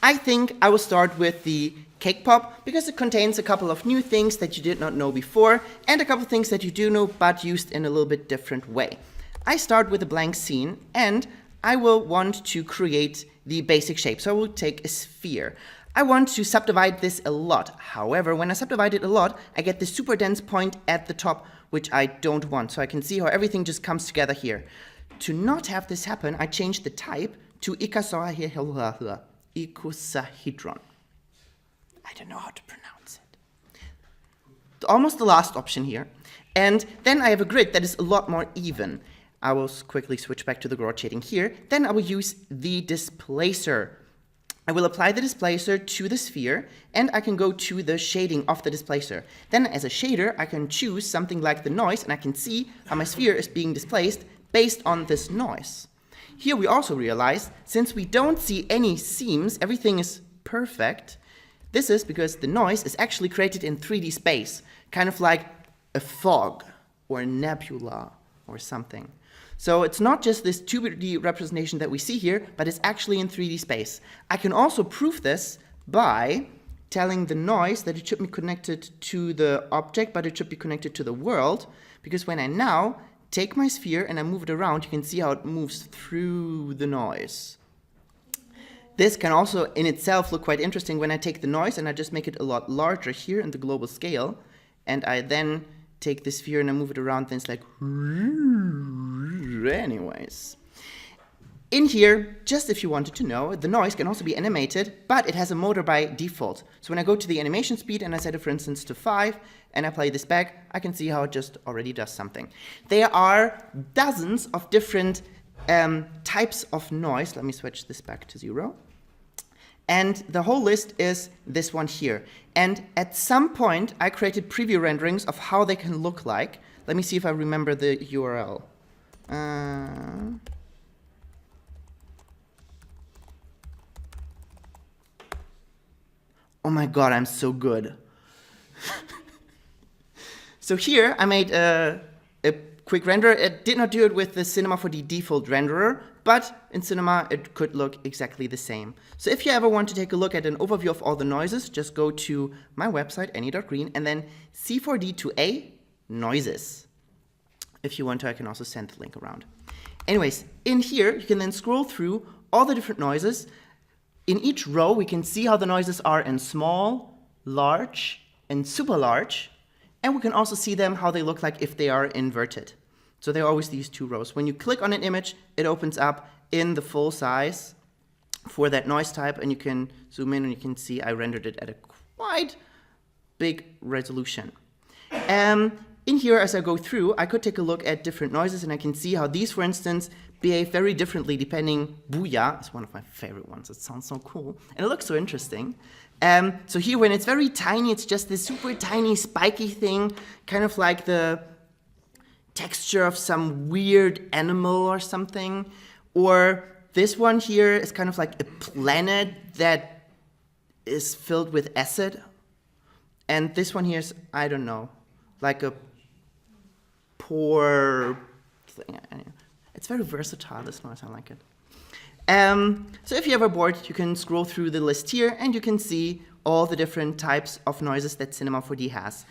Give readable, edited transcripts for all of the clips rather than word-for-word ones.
I think I will start with the cake pop because it contains a couple of new things that you did not know before and a couple of things that you do know but used in a little bit different way. I start with a blank scene and I will want to create the basic shape. So I will take a sphere. I want to subdivide this a lot. However, when I subdivide it a lot, I get this super dense point at the top, which I don't want. So I can see how everything just comes together here. To not have this happen, I change the type to icosahedron. I don't know how to pronounce it. Almost the last option here. And then I have a grid that is a lot more even. I will quickly switch back to the grout shading here. Then I will use the displacer. I will apply the displacer to the sphere, and I can go to the shading of the displacer. Then as a shader, I can choose something like the noise, and I can see how my sphere is being displaced based on this noise. Here we also realize, since we don't see any seams, everything is perfect. This is because the noise is actually created in 3D space, kind of like a fog or a nebula or something. So it's not just this 2D representation that we see here, but it's actually in 3D space. I can also prove this by telling the noise that it should be connected to the object, but it should be connected to the world, because when I now take my sphere and I move it around, you can see how it moves through the noise. This can also in itself look quite interesting when I take the noise and I just make it a lot larger here in the global scale, and I then take the sphere and I move it around, then it's like anyways. In here, just if you wanted to know, the noise can also be animated, but it has a motor by default. So when I go to the animation speed and I set it, for instance, to 5, and I play this back, I can see how it just already does something. There are dozens of different types of noise. Let me switch this back to 0. And the whole list is this one here. And at some point, I created preview renderings of how they can look like. Let me see if I remember the URL. Oh my god, I'm so good. So here I made a quick render. It did not do it with the Cinema 4D default renderer, but in Cinema it could look exactly the same. So if you ever want to take a look at an overview of all the noises, just go to my website, any.green, and then c4d to a noises. If you want to, I can also send the link around. Anyways, in here you can then scroll through all the different noises. In each row we can see how the noises are in small, large, and super large. And we can also see them how they look like if they are inverted. So there are always these two rows. When you click on an image, it opens up in the full size for that noise type, and you can zoom in and you can see I rendered it at a quite big resolution. In here, as I go through, I could take a look at different noises, and I can see how these, for instance, behave very differently depending. Booyah is one of my favorite ones. It sounds so cool, and it looks so interesting. So here, when it's very tiny, it's just this super tiny spiky thing, kind of like the texture of some weird animal or something. Or this one here is kind of like a planet that is filled with acid. And this one here is, I don't know, like a poor thing. It's very versatile, this noise, I like it. So if you're ever bored, you can scroll through the list here and you can see all the different types of noises that Cinema 4D has.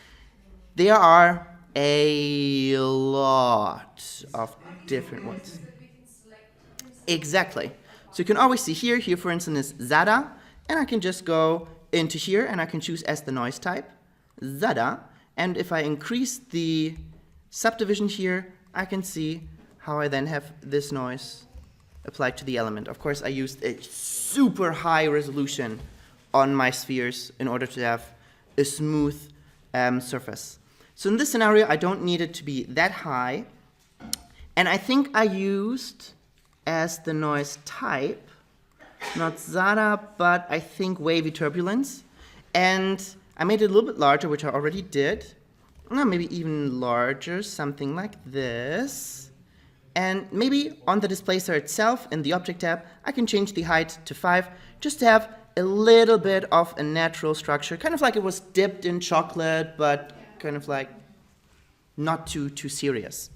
There are a lot of different ones. Exactly. So you can always see here for instance is Zada, and I can just go into here and I can choose as the noise type, Zada, and if I increase the subdivision here, I can see how I then have this noise applied to the element. Of course, I used a super high resolution on my spheres in order to have a smooth surface. So in this scenario, I don't need it to be that high. And I think I used as the noise type, not Zada, but I think wavy turbulence. And I made it a little bit larger, which I already did. Maybe even larger, something like this. And maybe on the displacer itself, in the Object tab, I can change the height to 5, just to have a little bit of a natural structure, kind of like it was dipped in chocolate, but kind of like not too serious.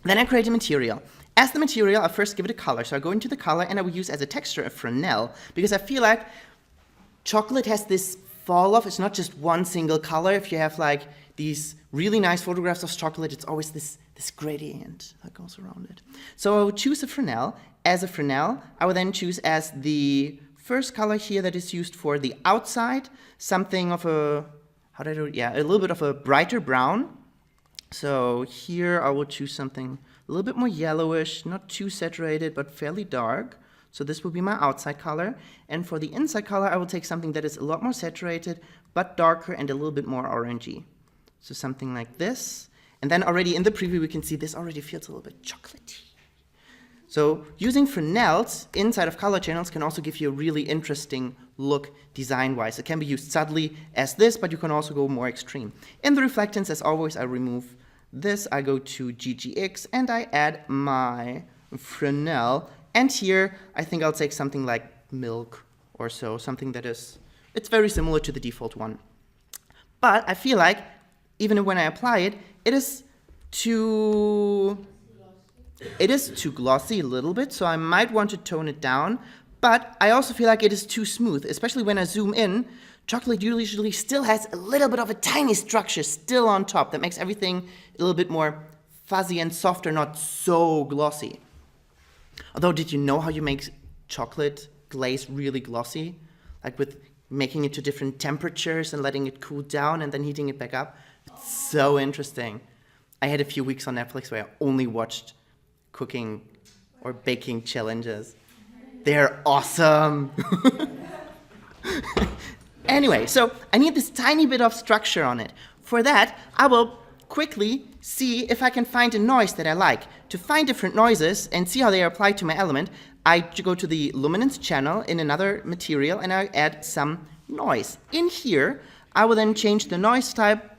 Then I create a material. As the material, I'll first give it a color. So I go into the color and I will use as a texture a Fresnel, because I feel like chocolate has this fall off. It's not just one single color. If you have like these really nice photographs of chocolate, it's always this gradient that goes around it. So I will choose a Fresnel. As a Fresnel, I will then choose as the first color here that is used for the outside, something of a, how did I do it? Yeah, a little bit of a brighter brown. So here I will choose something a little bit more yellowish, not too saturated, but fairly dark. So this will be my outside color. And for the inside color, I will take something that is a lot more saturated, but darker and a little bit more orangey. So something like this. And then already in the preview, we can see this already feels a little bit chocolatey. So using Fresnels inside of color channels can also give you a really interesting look design-wise. It can be used subtly as this, but you can also go more extreme. In the reflectance, as always, I remove this. I go to GGX and I add my Fresnel. And here, I think I'll take something like milk or so, something that is, it's very similar to the default one. But I feel like, even when I apply it, it is too glossy a little bit, so I might want to tone it down. But I also feel like it is too smooth, especially when I zoom in. Chocolate usually still has a little bit of a tiny structure still on top that makes everything a little bit more fuzzy and softer, not so glossy. Although, did you know how you make chocolate glaze really glossy? Like with making it to different temperatures and letting it cool down and then heating it back up? It's so interesting. I had a few weeks on Netflix where I only watched cooking or baking challenges. They're awesome. Anyway, so I need this tiny bit of structure on it. For that, I will quickly see if I can find a noise that I like. To find different noises and see how they are applied to my element, I go to the luminance channel in another material and I add some noise. In here, I will then change the noise type.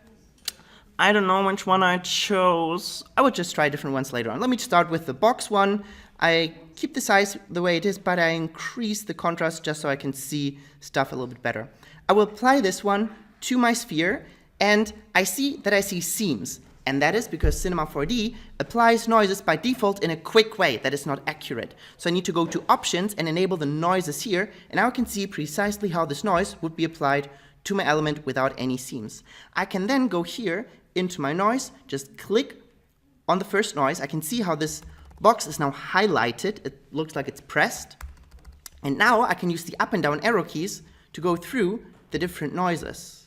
I don't know which one I chose. I will just try different ones later on. Let me start with the box one. I keep the size the way it is, but I increase the contrast just so I can see stuff a little bit better. I will apply this one to my sphere, and I see that I see seams. And that is because Cinema 4D applies noises by default in a quick way that is not accurate. So I need to go to Options and enable the noises here, and now I can see precisely how this noise would be applied to my element without any seams. I can then go here into my noise, just click on the first noise. I can see how this box is now highlighted. It looks like it's pressed. And now I can use the up and down arrow keys to go through the different noises.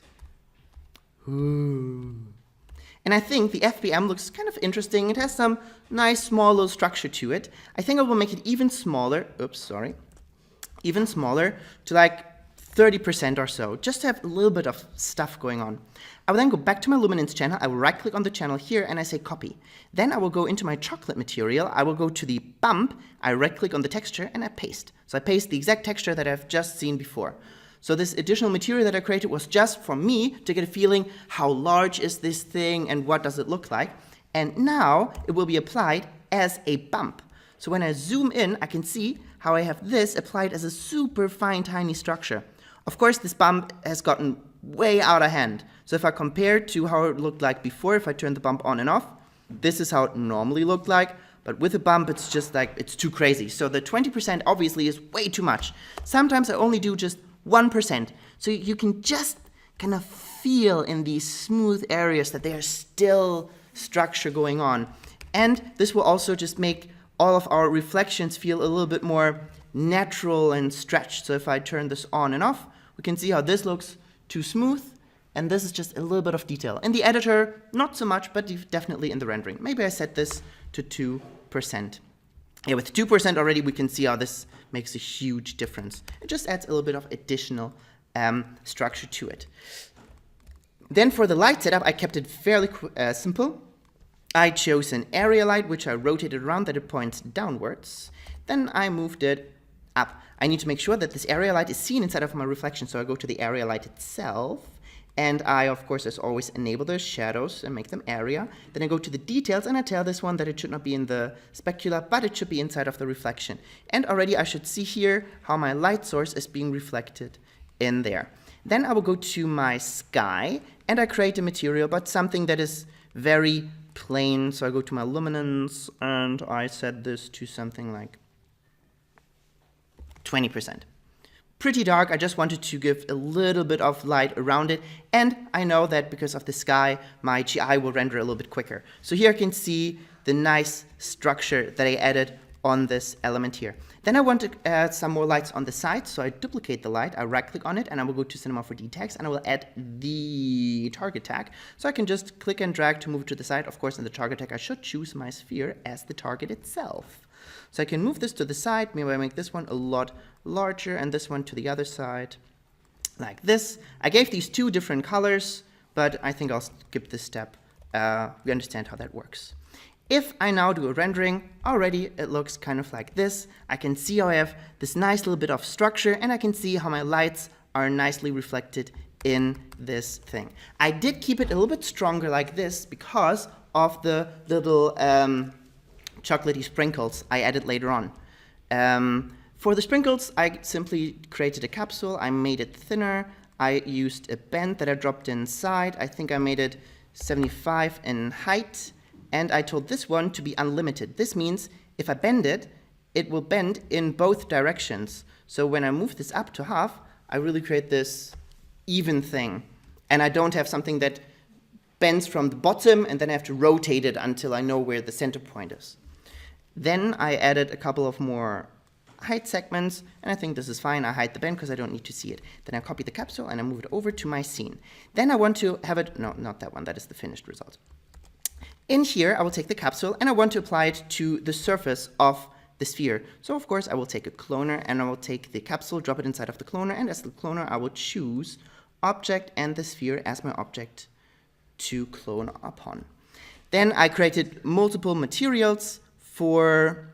Ooh. And I think the FBM looks kind of interesting. It has some nice small little structure to it. I think I will make it even smaller. Even smaller to like 30% or so, just to have a little bit of stuff going on. I will then go back to my luminance channel. I will right click on the channel here and I say copy. Then I will go into my chocolate material. I will go to the bump. I right click on the texture and I paste. So I paste the exact texture that I've just seen before. So this additional material that I created was just for me to get a feeling how large is this thing and what does it look like. And now it will be applied as a bump. So when I zoom in, I can see how I have this applied as a super fine, tiny structure. Of course, this bump has gotten way out of hand. So if I compare to how it looked like before, if I turn the bump on and off, this is how it normally looked like. But with a bump, it's just like, it's too crazy. So the 20% obviously is way too much. Sometimes I only do just 1%. So you can just kind of feel in these smooth areas that there's still structure going on. And this will also just make all of our reflections feel a little bit more natural and stretched. So if I turn this on and off, we can see how this looks too smooth, and this is just a little bit of detail. In the editor, not so much, but definitely in the rendering. Maybe I set this to 2%. Yeah, with 2% already, we can see how this makes a huge difference. It just adds a little bit of additional structure to it. Then for the light setup, I kept it fairly simple. I chose an area light, which I rotated around that it points downwards. Then I moved it up. I need to make sure that this area light is seen inside of my reflection, so I go to the area light itself, and I, of course, as always, enable the shadows and make them area. Then I go to the details, and I tell this one that it should not be in the specular, but it should be inside of the reflection. And already I should see here how my light source is being reflected in there. Then I will go to my sky, and I create a material, but something that is very plain. So I go to my luminance and I set this to something like 20%. Pretty dark. I just wanted to give a little bit of light around it, and I know that because of the sky, my GI will render a little bit quicker. So here I can see the nice structure that I added on this element here. Then I want to add some more lights on the side, so I duplicate the light, I right-click on it, and I will go to Cinema 4D tags, and I will add the target tag. So I can just click and drag to move it to the side. Of course, in the target tag, I should choose my sphere as the target itself. So I can move this to the side, maybe I make this one a lot larger, and this one to the other side, like this. I gave these two different colors, but I think I'll skip this step. We understand how that works. If I now do a rendering, already it looks kind of like this. I can see how I have this nice little bit of structure, and I can see how my lights are nicely reflected in this thing. I did keep it a little bit stronger like this because of the little chocolatey sprinkles I added later on. For the sprinkles, I simply created a capsule. I made it thinner. I used a bend that I dropped inside. I think I made it 75 in height. And I told this one to be unlimited. This means if I bend it, it will bend in both directions. So when I move this up to half, I really create this even thing. And I don't have something that bends from the bottom and then I have to rotate it until I know where the center point is. Then I added a couple of more height segments, and I think this is fine. I hide the bend because I don't need to see it. Then I copy the capsule and I move it over to my scene. Then I want to have it, no, not that one, that is the finished result. In here, I will take the capsule and I want to apply it to the surface of the sphere. So of course I will take a cloner and I will take the capsule, drop it inside of the cloner, and as the cloner I will choose object and the sphere as my object to clone upon. Then I created multiple materials for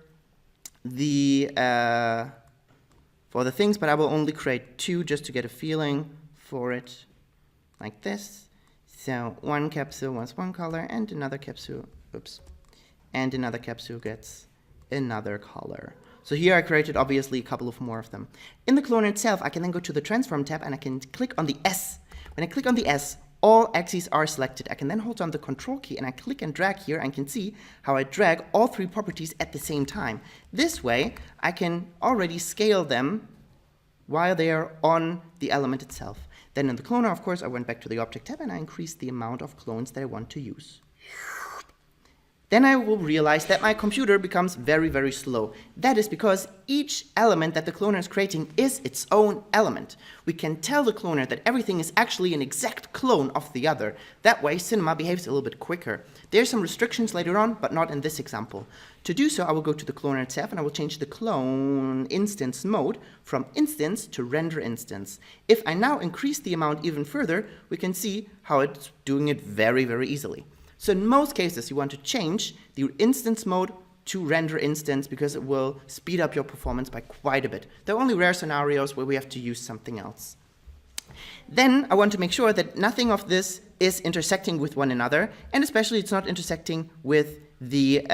the things, but I will only create two just to get a feeling for it, like this. So one capsule wants one color, and another capsule, and another capsule gets another color. So here I created obviously a couple of more of them. In the cloner itself, I can then go to the transform tab and I can click on the S. When I click on the S, all axes are selected. I can then hold down the control key and I click and drag here and can see how I drag all three properties at the same time. This way, I can already scale them while they are on the element itself. Then in the cloner, of course, I went back to the object tab and I increased the amount of clones that I want to use. Then I will realize that my computer becomes very, very slow. That is because each element that the cloner is creating is its own element. We can tell the cloner that everything is actually an exact clone of the other. That way, Cinema behaves a little bit quicker. There are some restrictions later on, but not in this example. To do so, I will go to the cloner itself and I will change the clone instance mode from instance to render instance. If I now increase the amount even further, we can see how it's doing it very, very easily. So in most cases, you want to change the instance mode to render instance because it will speed up your performance by quite a bit. There are only rare scenarios where we have to use something else. Then I want to make sure that nothing of this is intersecting with one another, and especially it's not intersecting with the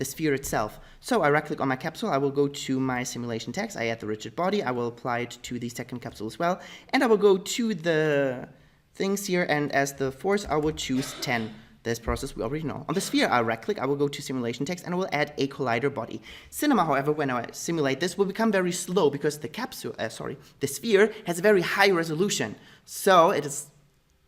sphere itself. So I right-click on my capsule, I will go to my simulation tags, I add the rigid body, I will apply it to the second capsule as well, and I will go to the things here, and as the force I will choose 10. This process we already know. On the sphere, I right-click, I will go to simulation text, and I will add a collider body. Cinema, however, when I simulate this, will become very slow because the sphere has a very high resolution. So it is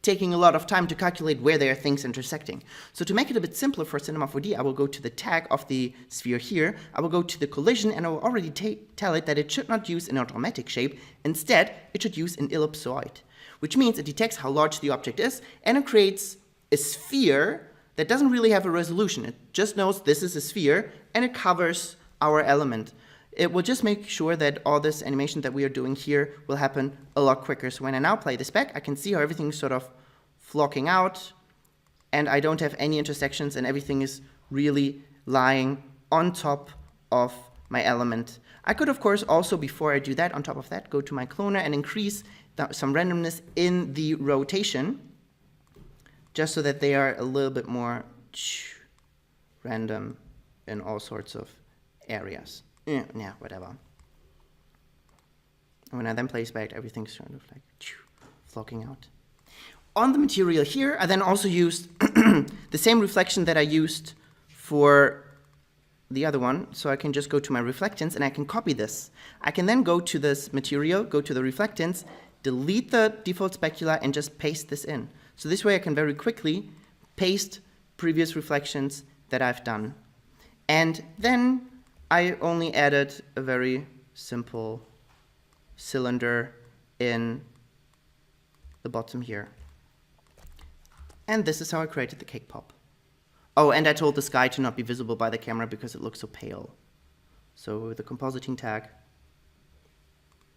taking a lot of time to calculate where there are things intersecting. So to make it a bit simpler for Cinema 4D, I will go to the tag of the sphere here, I will go to the collision, and I will already tell it that it should not use an automatic shape. Instead, it should use an ellipsoid, which means it detects how large the object is, and it creates a sphere that doesn't really have a resolution. It just knows this is a sphere and it covers our element. It will just make sure that all this animation that we are doing here will happen a lot quicker. So when I now play this back, I can see how everything is sort of flocking out and I don't have any intersections and everything is really lying on top of my element. I could, of course, also, before I do that, on top of that, go to my cloner and increase some randomness in the rotation, just so that they are a little bit more random in all sorts of areas. Yeah, whatever. And when I then place back, everything's sort of like flocking out. On the material here, I then also used the same reflection that I used for the other one, so I can just go to my reflectance and I can copy this. I can then go to this material, go to the reflectance, delete the default specula, and just paste this in. So this way I can very quickly paste previous reflections that I've done. And then I only added a very simple cylinder in the bottom here. And this is how I created the cake pop. Oh, and I told the sky to not be visible by the camera because it looks so pale. So with the compositing tag,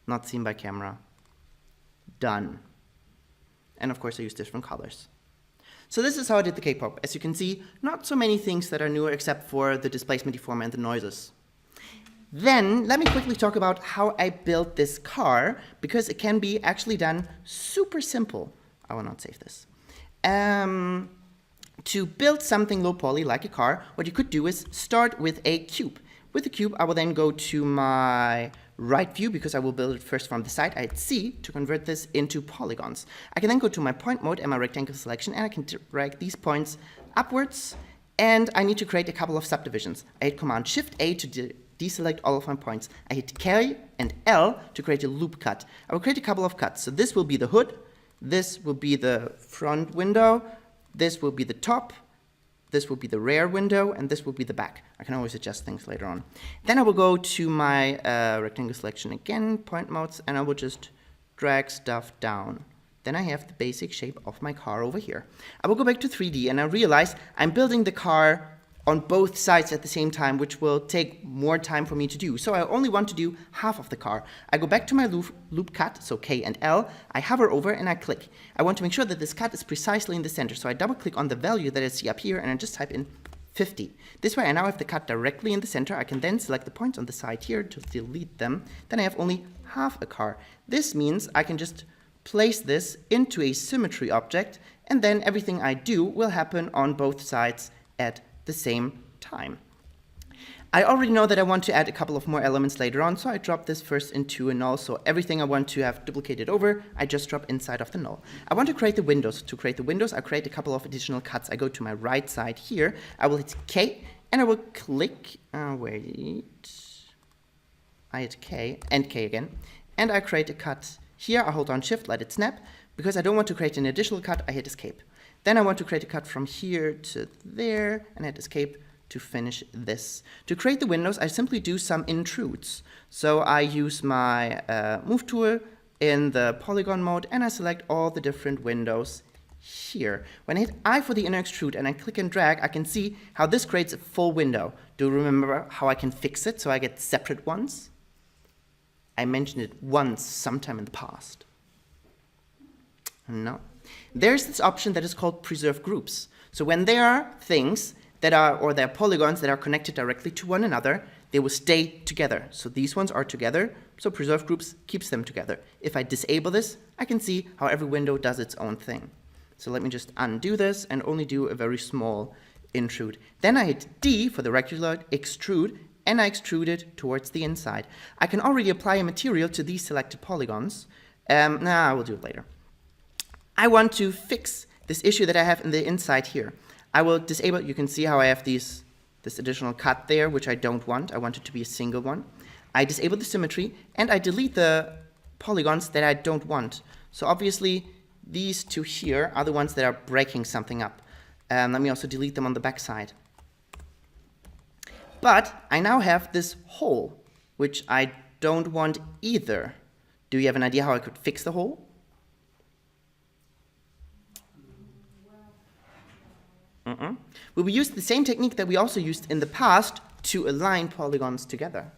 not seen by camera, done. And of course I use different colors. So this is how I did the cake pop. As you can see, not so many things that are newer except for the displacement deformer and the noises. Then let me quickly talk about how I built this car, because it can be actually done super simple. I will not save this. To build something low poly like a car, what you could do is start with a cube. With the cube, I will then go to my right view, because I will build it first from the side. I hit C to convert this into polygons. I can then go to my point mode and my rectangle selection, and I can drag these points upwards, and I need to create a couple of subdivisions. I hit Command Shift A to deselect all of my points. I hit K and L to create a loop cut. I will create a couple of cuts. So this will be the hood, this will be the front window, this will be the top, this will be the rear window, and this will be the back. I can always adjust things later on. Then I will go to my rectangle selection again, point modes, and I will just drag stuff down. Then I have the basic shape of my car over here. I will go back to 3D, and I realize I'm building the car on both sides at the same time, which will take more time for me to do. So I only want to do half of the car. I go back to my loop cut, so K and L, I hover over and I click. I want to make sure that this cut is precisely in the center, so I double click on the value that I see up here and I just type in 50. This way I now have the cut directly in the center. I can then select the points on the side here to delete them. Then I have only half a car. This means I can just place this into a symmetry object, and then everything I do will happen on both sides at the same time. I already know that I want to add a couple of more elements later on, so I drop this first into a null. So everything I want to have duplicated over, I just drop inside of the null. I want to create the windows. To create the windows, I create a couple of additional cuts. I go to my right side here, I will hit K, and I will click, I hit K, and K again, and I create a cut here. I hold on Shift, let it snap. Because I don't want to create an additional cut, I hit Escape. Then I want to create a cut from here to there, and hit Escape to finish this. To create the windows, I simply do some intrudes. So I use my Move tool in the polygon mode, and I select all the different windows here. When I hit I for the inner extrude and I click and drag, I can see how this creates a full window. Do you remember how I can fix it so I get separate ones? I mentioned it once sometime in the past. No. There's this option that is called preserve groups. So when there are things that are, or there are polygons that are connected directly to one another, they will stay together. So these ones are together, so preserve groups keeps them together. If I disable this, I can see how every window does its own thing. So let me just undo this and only do a very small intrude. Then I hit D for the regular extrude, and I extrude it towards the inside. I can already apply a material to these selected polygons. I will do it later. I want to fix this issue that I have in the inside here. I will disable, you can see how I have this additional cut there, which I don't want. I want it to be a single one. I disable the symmetry, and I delete the polygons that I don't want. So obviously, these two here are the ones that are breaking something up. Let me also delete them on the back side. But I now have this hole, which I don't want either. Do you have an idea how I could fix the hole? We will use the same technique that we also used in the past to align polygons together.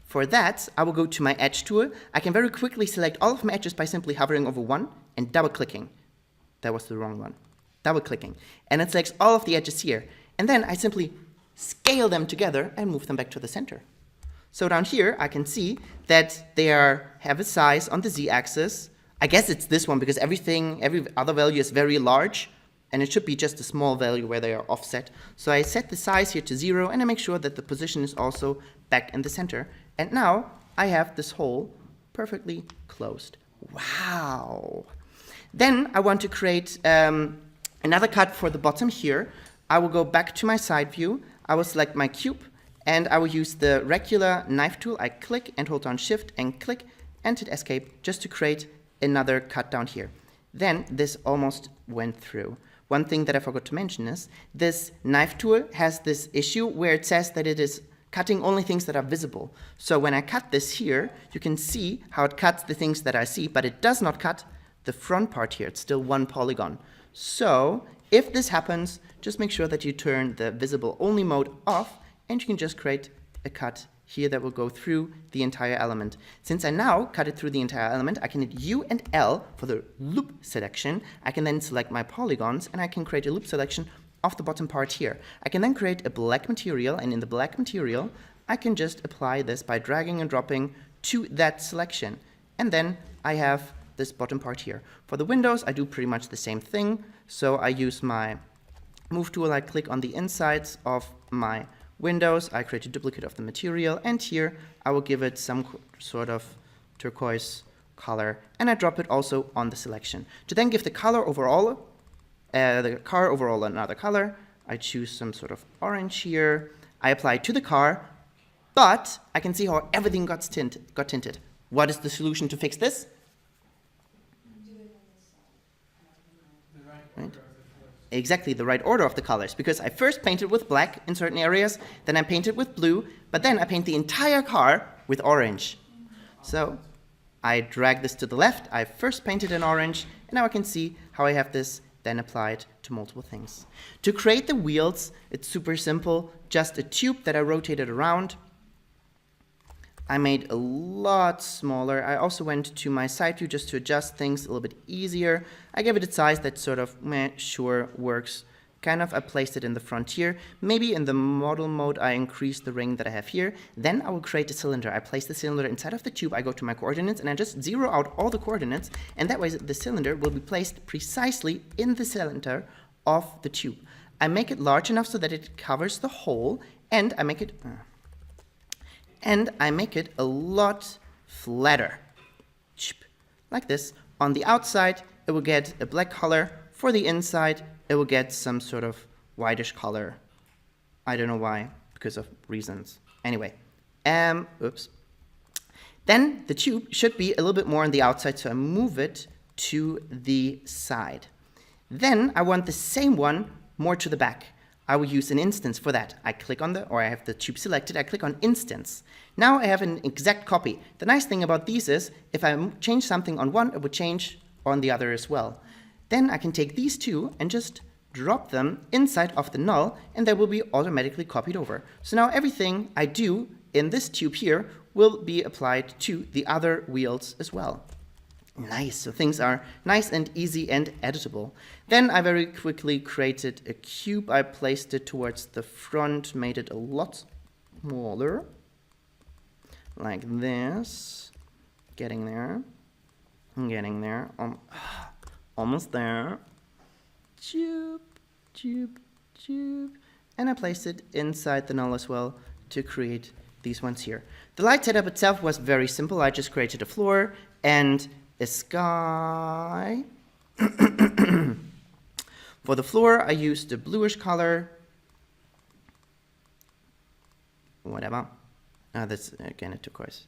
For that, I will go to my edge tool. I can very quickly select all of my edges by simply hovering over one and double clicking. That was the wrong one. Double clicking. And it selects all of the edges here. And then I simply scale them together and move them back to the center. So down here, I can see that they have a size on the z-axis. I guess it's this one because every other value is very large. And it should be just a small value where they are offset. So I set the size here to 0, and I make sure that the position is also back in the center. And now I have this hole perfectly closed. Wow! Then I want to create Another cut for the bottom here. I will go back to my side view. I will select my cube and I will use the regular knife tool. I click and hold down shift and click and hit escape just to create another cut down here. Then this almost went through. One thing that I forgot to mention is this knife tool has this issue where it says that it is cutting only things that are visible. So when I cut this here, you can see how it cuts the things that I see, but it does not cut the front part here. It's still one polygon. So if this happens, just make sure that you turn the visible only mode off and you can just create a cut here that will go through the entire element. Since I now cut it through the entire element, I can hit U and L for the loop selection. I can then select my polygons and I can create a loop selection of the bottom part here. I can then create a black material, and in the black material, I can just apply this by dragging and dropping to that selection. And then I have this bottom part here. For the windows, I do pretty much the same thing. So I use my move tool, I click on the insides of my windows, I create a duplicate of the material, and here I will give it some sort of turquoise color, and I drop it also on the selection. To then give the car overall another color, I choose some sort of orange here, I apply it to the car, but I can see how everything got tinted. What is the solution to fix this? Right? Exactly the right order of the colors, because I first painted with black in certain areas, then I painted with blue, but then I paint the entire car with orange. So I drag this to the left, I first painted in orange, and now I can see how I have this then applied to multiple things. To create the wheels, it's super simple, just a tube that I rotated around. I made a lot smaller. I also went to my side view just to adjust things a little bit easier. I gave it a size that sort of, sure, works. Kind of, I placed it in the front here. Maybe in the model mode, I increased the ring that I have here. Then I will create a cylinder. I place the cylinder inside of the tube. I go to my coordinates and I just zero out all the coordinates. And that way the cylinder will be placed precisely in the center of the tube. I make it large enough so that it covers the hole, and I make it a lot flatter. Like this. On the outside, it will get a black color. For the inside, it will get some sort of whitish color. I don't know why, because of reasons. Anyway, oops. Then the tube should be a little bit more on the outside, so I move it to the side. Then I want the same one more to the back. I will use an instance for that. I click on I have the tube selected, I click on instance. Now I have an exact copy. The nice thing about these is, if I change something on one, it would change on the other as well. Then I can take these two and just drop them inside of the null, and they will be automatically copied over. So now everything I do in this tube here will be applied to the other wheels as well. Nice, so things are nice and easy and editable. Then I very quickly created a cube. I placed it towards the front, made it a lot smaller, like this. Getting there, almost there. Tube, tube, tube. And I placed it inside the null as well to create these ones here. The light setup itself was very simple. I just created a floor and a sky. For the floor, I used a bluish color. Whatever. That's again a turquoise.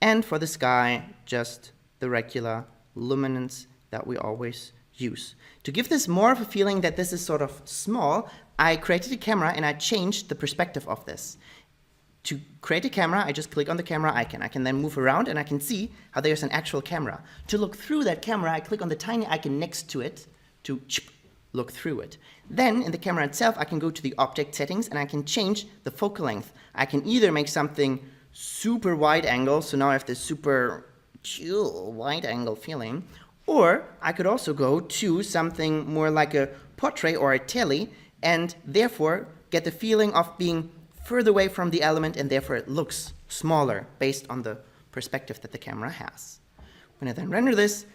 And for the sky, just the regular luminance that we always use. To give this more of a feeling that this is sort of small, I created a camera and I changed the perspective of this. To create a camera, I just click on the camera icon. I can then move around and I can see how there's an actual camera. To look through that camera, I click on the tiny icon next to it to look through it. Then in the camera itself, I can go to the object settings and I can change the focal length. I can either make something super wide angle, so now I have this super chill wide angle feeling, or I could also go to something more like a portrait or a tele and therefore get the feeling of being further away from the element, and therefore it looks smaller based on the perspective that the camera has. When I then render this,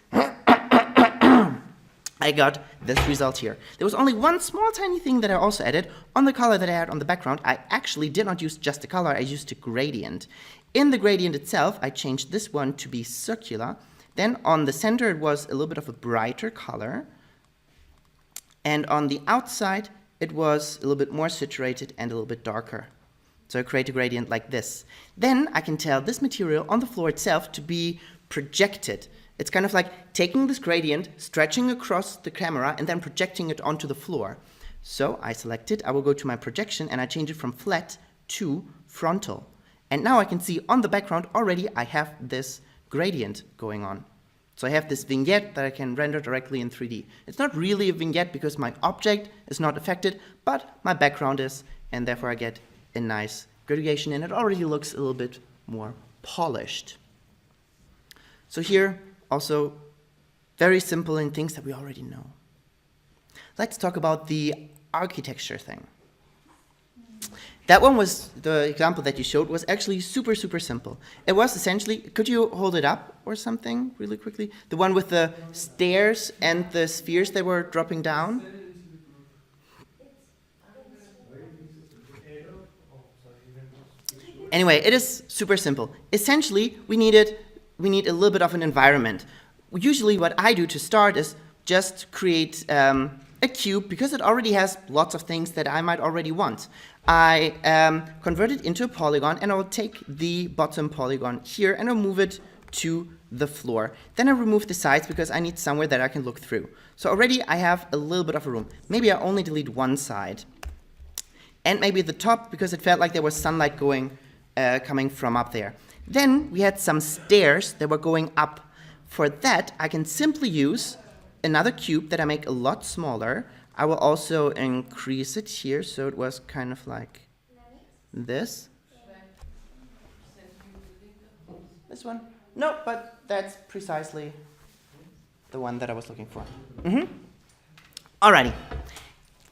I got this result here. There was only one small tiny thing that I also added. On the color that I had on the background, I actually did not use just a color, I used a gradient. In the gradient itself, I changed this one to be circular. Then on the center, it was a little bit of a brighter color. And on the outside, it was a little bit more saturated and a little bit darker. So I create a gradient like this. Then I can tell this material on the floor itself to be projected. It's kind of like taking this gradient, stretching across the camera, and then projecting it onto the floor. So I select it, I will go to my projection, and I change it from flat to frontal. And now I can see on the background already I have this gradient going on. So I have this vignette that I can render directly in 3D. It's not really a vignette because my object is not affected, but my background is, and therefore I get a nice gradation, and it already looks a little bit more polished. So here, also very simple in things that we already know. Let's talk about the architecture thing. That one was, the example that you showed was actually super, super simple. It was essentially, could you hold it up or something really quickly? The one with the stairs and the spheres that were dropping down? Anyway, it is super simple. Essentially, we need a little bit of an environment. Usually what I do to start is just create a cube because it already has lots of things that I might already want. I convert it into a polygon, and I will take the bottom polygon here and I'll move it to the floor. Then I remove the sides because I need somewhere that I can look through. So already I have a little bit of a room. Maybe I only delete one side. And maybe the top because it felt like there was sunlight coming from up there. Then we had some stairs that were going up. For that, I can simply use another cube that I make a lot smaller. I will also increase it here, so it was kind of like this. This one? No, but that's precisely the one that I was looking for. Alrighty.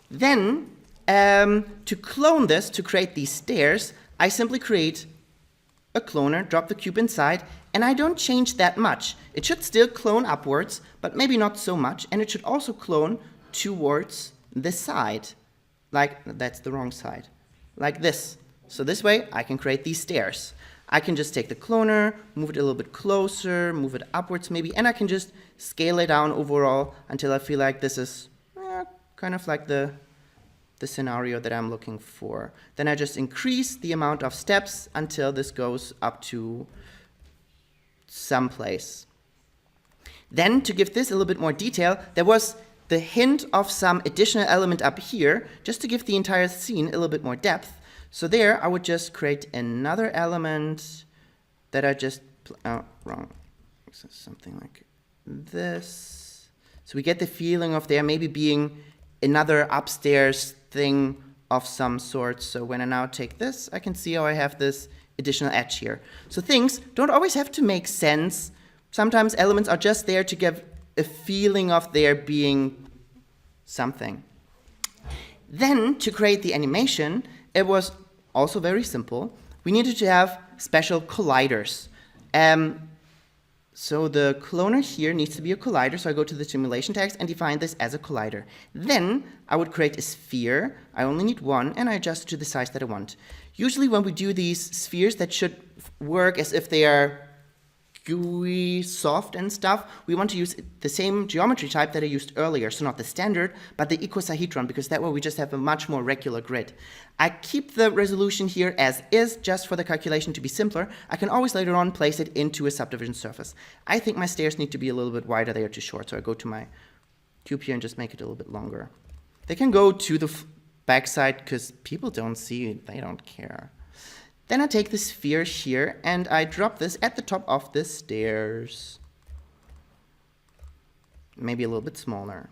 Then, to clone this, to create these stairs, I simply create a cloner, drop the cube inside, and I don't change that much. It should still clone upwards, but maybe not so much, and it should also clone towards the side, like, that's the wrong side, like this. So this way I can create these stairs. I can just take the cloner, move it a little bit closer, move it upwards maybe, and I can just scale it down overall until I feel like this is kind of like the scenario that I'm looking for. Then I just increase the amount of steps until this goes up to some place. Then to give this a little bit more detail, there was the hint of some additional element up here, just to give the entire scene a little bit more depth. So there I would just create another element that I just, wrong, so something like this. So we get the feeling of there maybe being another upstairs thing of some sort. So when I now take this, I can see how I have this additional edge here. So things don't always have to make sense. Sometimes elements are just there to give a feeling of there being something. Then to create the animation, it was also very simple. We needed to have special colliders. So the cloner here needs to be a collider, so I go to the simulation text and define this as a collider. Then I would create a sphere. I only need one, and I adjust it to the size that I want. Usually when we do these spheres that should work as if they are gooey, soft and stuff, we want to use the same geometry type that I used earlier, so not the standard, but the icosahedron, because that way we just have a much more regular grid. I keep the resolution here as is, just for the calculation to be simpler. I can always later on place it into a subdivision surface. I think my stairs need to be a little bit wider, they are too short, so I go to my cube here and just make it a little bit longer. They can go to the backside, because people don't see it, they don't care. Then I take the sphere here and I drop this at the top of the stairs. Maybe a little bit smaller,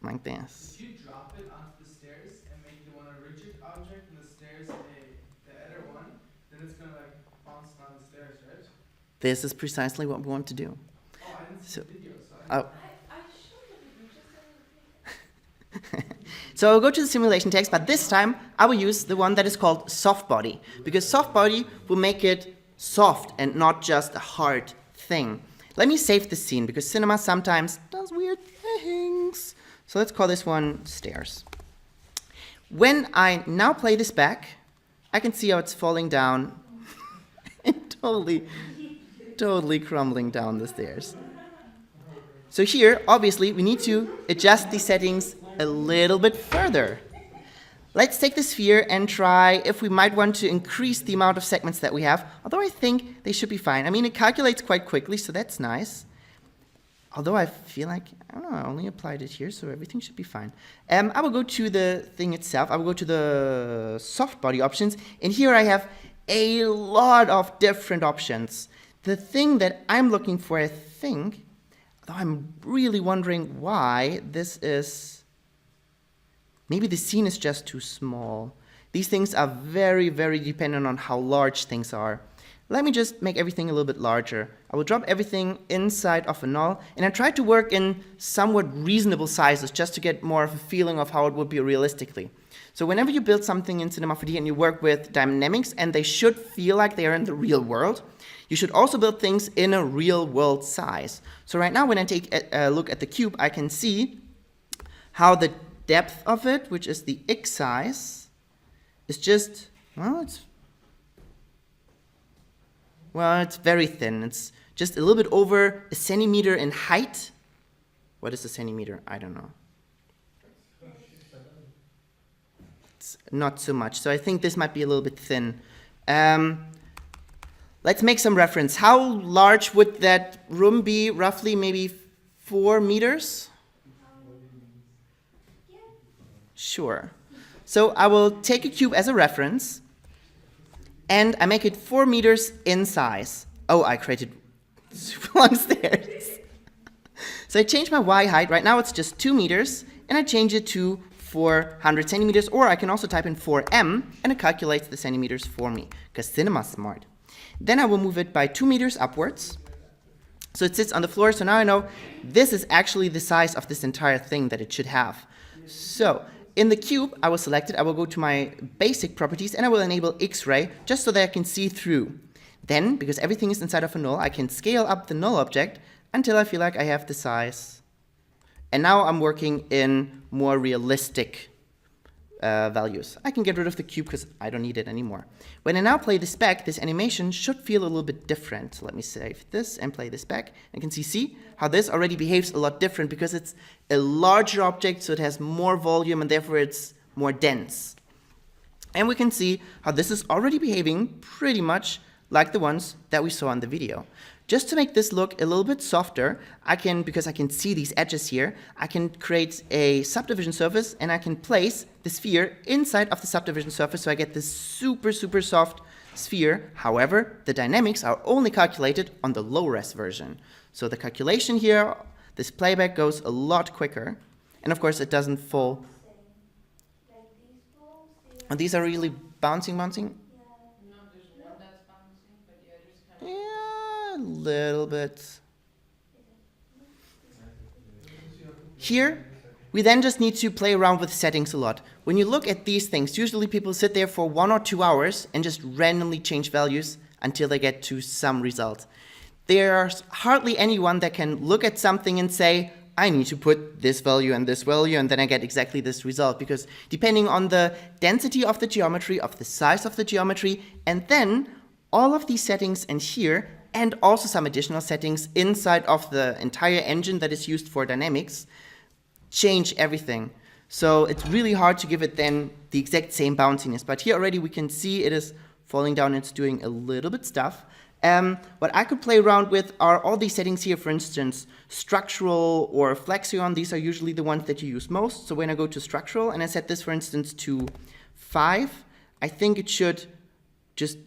like this. If you drop it onto the stairs and make the one a rigid object and the stairs the other one, then it's gonna like bounce down the stairs, right? This is precisely what we want to do. Oh, I didn't see the video, so I showed the video, So I'll go to the simulation text, but this time I will use the one that is called soft body, because soft body will make it soft and not just a hard thing. Let me save the scene, because cinema sometimes does weird things. So let's call this one stairs. When I now play this back, I can see how it's falling down and totally crumbling down the stairs. So here, obviously, we need to adjust the settings a little bit further. Let's take the sphere and try if we might want to increase the amount of segments that we have, although I think they should be fine. I mean, it calculates quite quickly, so that's nice. Although I feel like, I don't know, I only applied it here, so everything should be fine. I will go to the thing itself. I will go to the soft body options, and here I have a lot of different options. The thing that I'm looking for, I think, though I'm really wondering why this is, maybe the scene is just too small. These things are very, very dependent on how large things are. Let me just make everything a little bit larger. I will drop everything inside of a null, and I try to work in somewhat reasonable sizes just to get more of a feeling of how it would be realistically. So whenever you build something in Cinema 4D and you work with dynamics, and they should feel like they are in the real world, you should also build things in a real world size. So right now when I take a look at the cube, I can see how the depth of it, which is the X size, is just, it's very thin. It's just a little bit over a centimeter in height. What is a centimeter? I don't know. It's not so much. So I think this might be a little bit thin. Let's make some reference. How large would that room be? Roughly maybe 4 meters? Sure. So I will take a cube as a reference, and I make it 4 meters in size. Oh, I created super long stairs. So I change my Y height. Right now it's just 2 meters, and I change it to 400 centimeters, or I can also type in 4m, and it calculates the centimeters for me, because Cinema's smart. Then I will move it by 2 meters upwards. So it sits on the floor, so now I know this is actually the size of this entire thing that it should have. So in the cube, I will select it, I will go to my basic properties, and I will enable X-ray, just so that I can see through. Then, because everything is inside of a null, I can scale up the null object until I feel like I have the size. And now I'm working in more realistic values. I can get rid of the cube because I don't need it anymore. When I now play this back, this animation should feel a little bit different. So let me save this and play this back. You can see how this already behaves a lot different because it's a larger object, so it has more volume and therefore it's more dense. And we can see how this is already behaving pretty much like the ones that we saw in the video. Just to make this look a little bit softer, because I can see these edges here, I can create a subdivision surface and I can place the sphere inside of the subdivision surface so I get this super, super soft sphere. However, the dynamics are only calculated on the low-res version. So the calculation here, this playback goes a lot quicker. And of course, it doesn't fall. And these are really bouncing. A little bit. Here, we then just need to play around with settings a lot. When you look at these things, usually people sit there for 1 or 2 hours and just randomly change values until they get to some result. There's hardly anyone that can look at something and say, I need to put this value and this value, and then I get exactly this result, because depending on the density of the geometry, of the size of the geometry, and then all of these settings in here, and also some additional settings inside of the entire engine that is used for dynamics, change everything. So it's really hard to give it then the exact same bounciness. But here already we can see it is falling down, it's doing a little bit stuff. What I could play around with are all these settings here, for instance, structural or flexion. These are usually the ones that you use most. So when I go to structural and I set this, for instance, to 5, I think it should just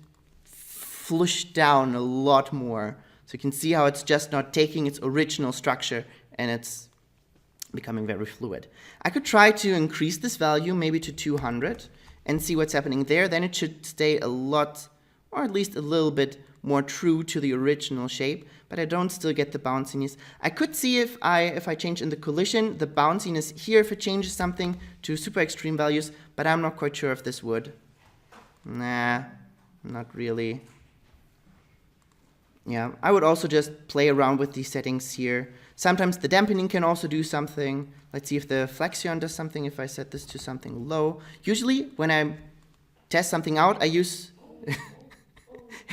flush down a lot more. So you can see how it's just not taking its original structure and it's becoming very fluid. I could try to increase this value maybe to 200 and see what's happening there. Then it should stay a lot, or at least a little bit more true to the original shape, but I don't still get the bounciness. I could see if I change in the collision, the bounciness here, if it changes something to super extreme values, but I'm not quite sure if this would. Nah, not really. Yeah, I would also just play around with these settings here. Sometimes the dampening can also do something. Let's see if the flexion does something if I set this to something low. Usually when I test something out, I use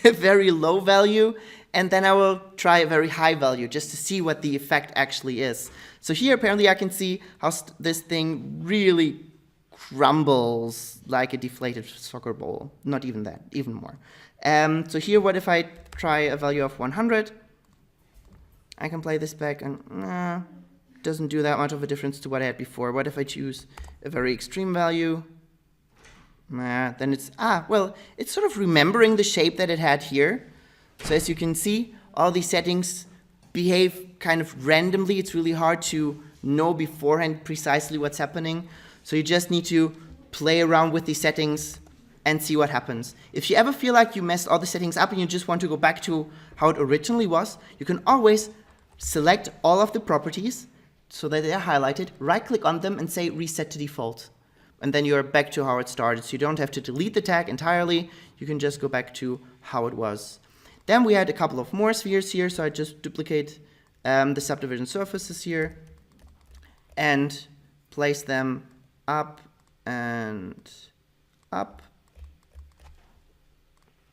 a very low value, and then I will try a very high value just to see what the effect actually is. So here apparently I can see how this thing really crumbles like a deflated soccer ball. Not even that, even more. So here, what if I try a value of 100? I can play this back and doesn't do that much of a difference to what I had before. What if I choose a very extreme value? Then it's, well, it's sort of remembering the shape that it had here. So as you can see, all these settings behave kind of randomly. It's really hard to know beforehand precisely what's happening. So you just need to play around with these settings and see what happens. If you ever feel like you messed all the settings up and you just want to go back to how it originally was, you can always select all of the properties so that they're highlighted, right-click on them and say reset to default. And then you're back to how it started. So you don't have to delete the tag entirely. You can just go back to how it was. Then we had a couple of more spheres here, so I just duplicate the subdivision surfaces here and place them up and up.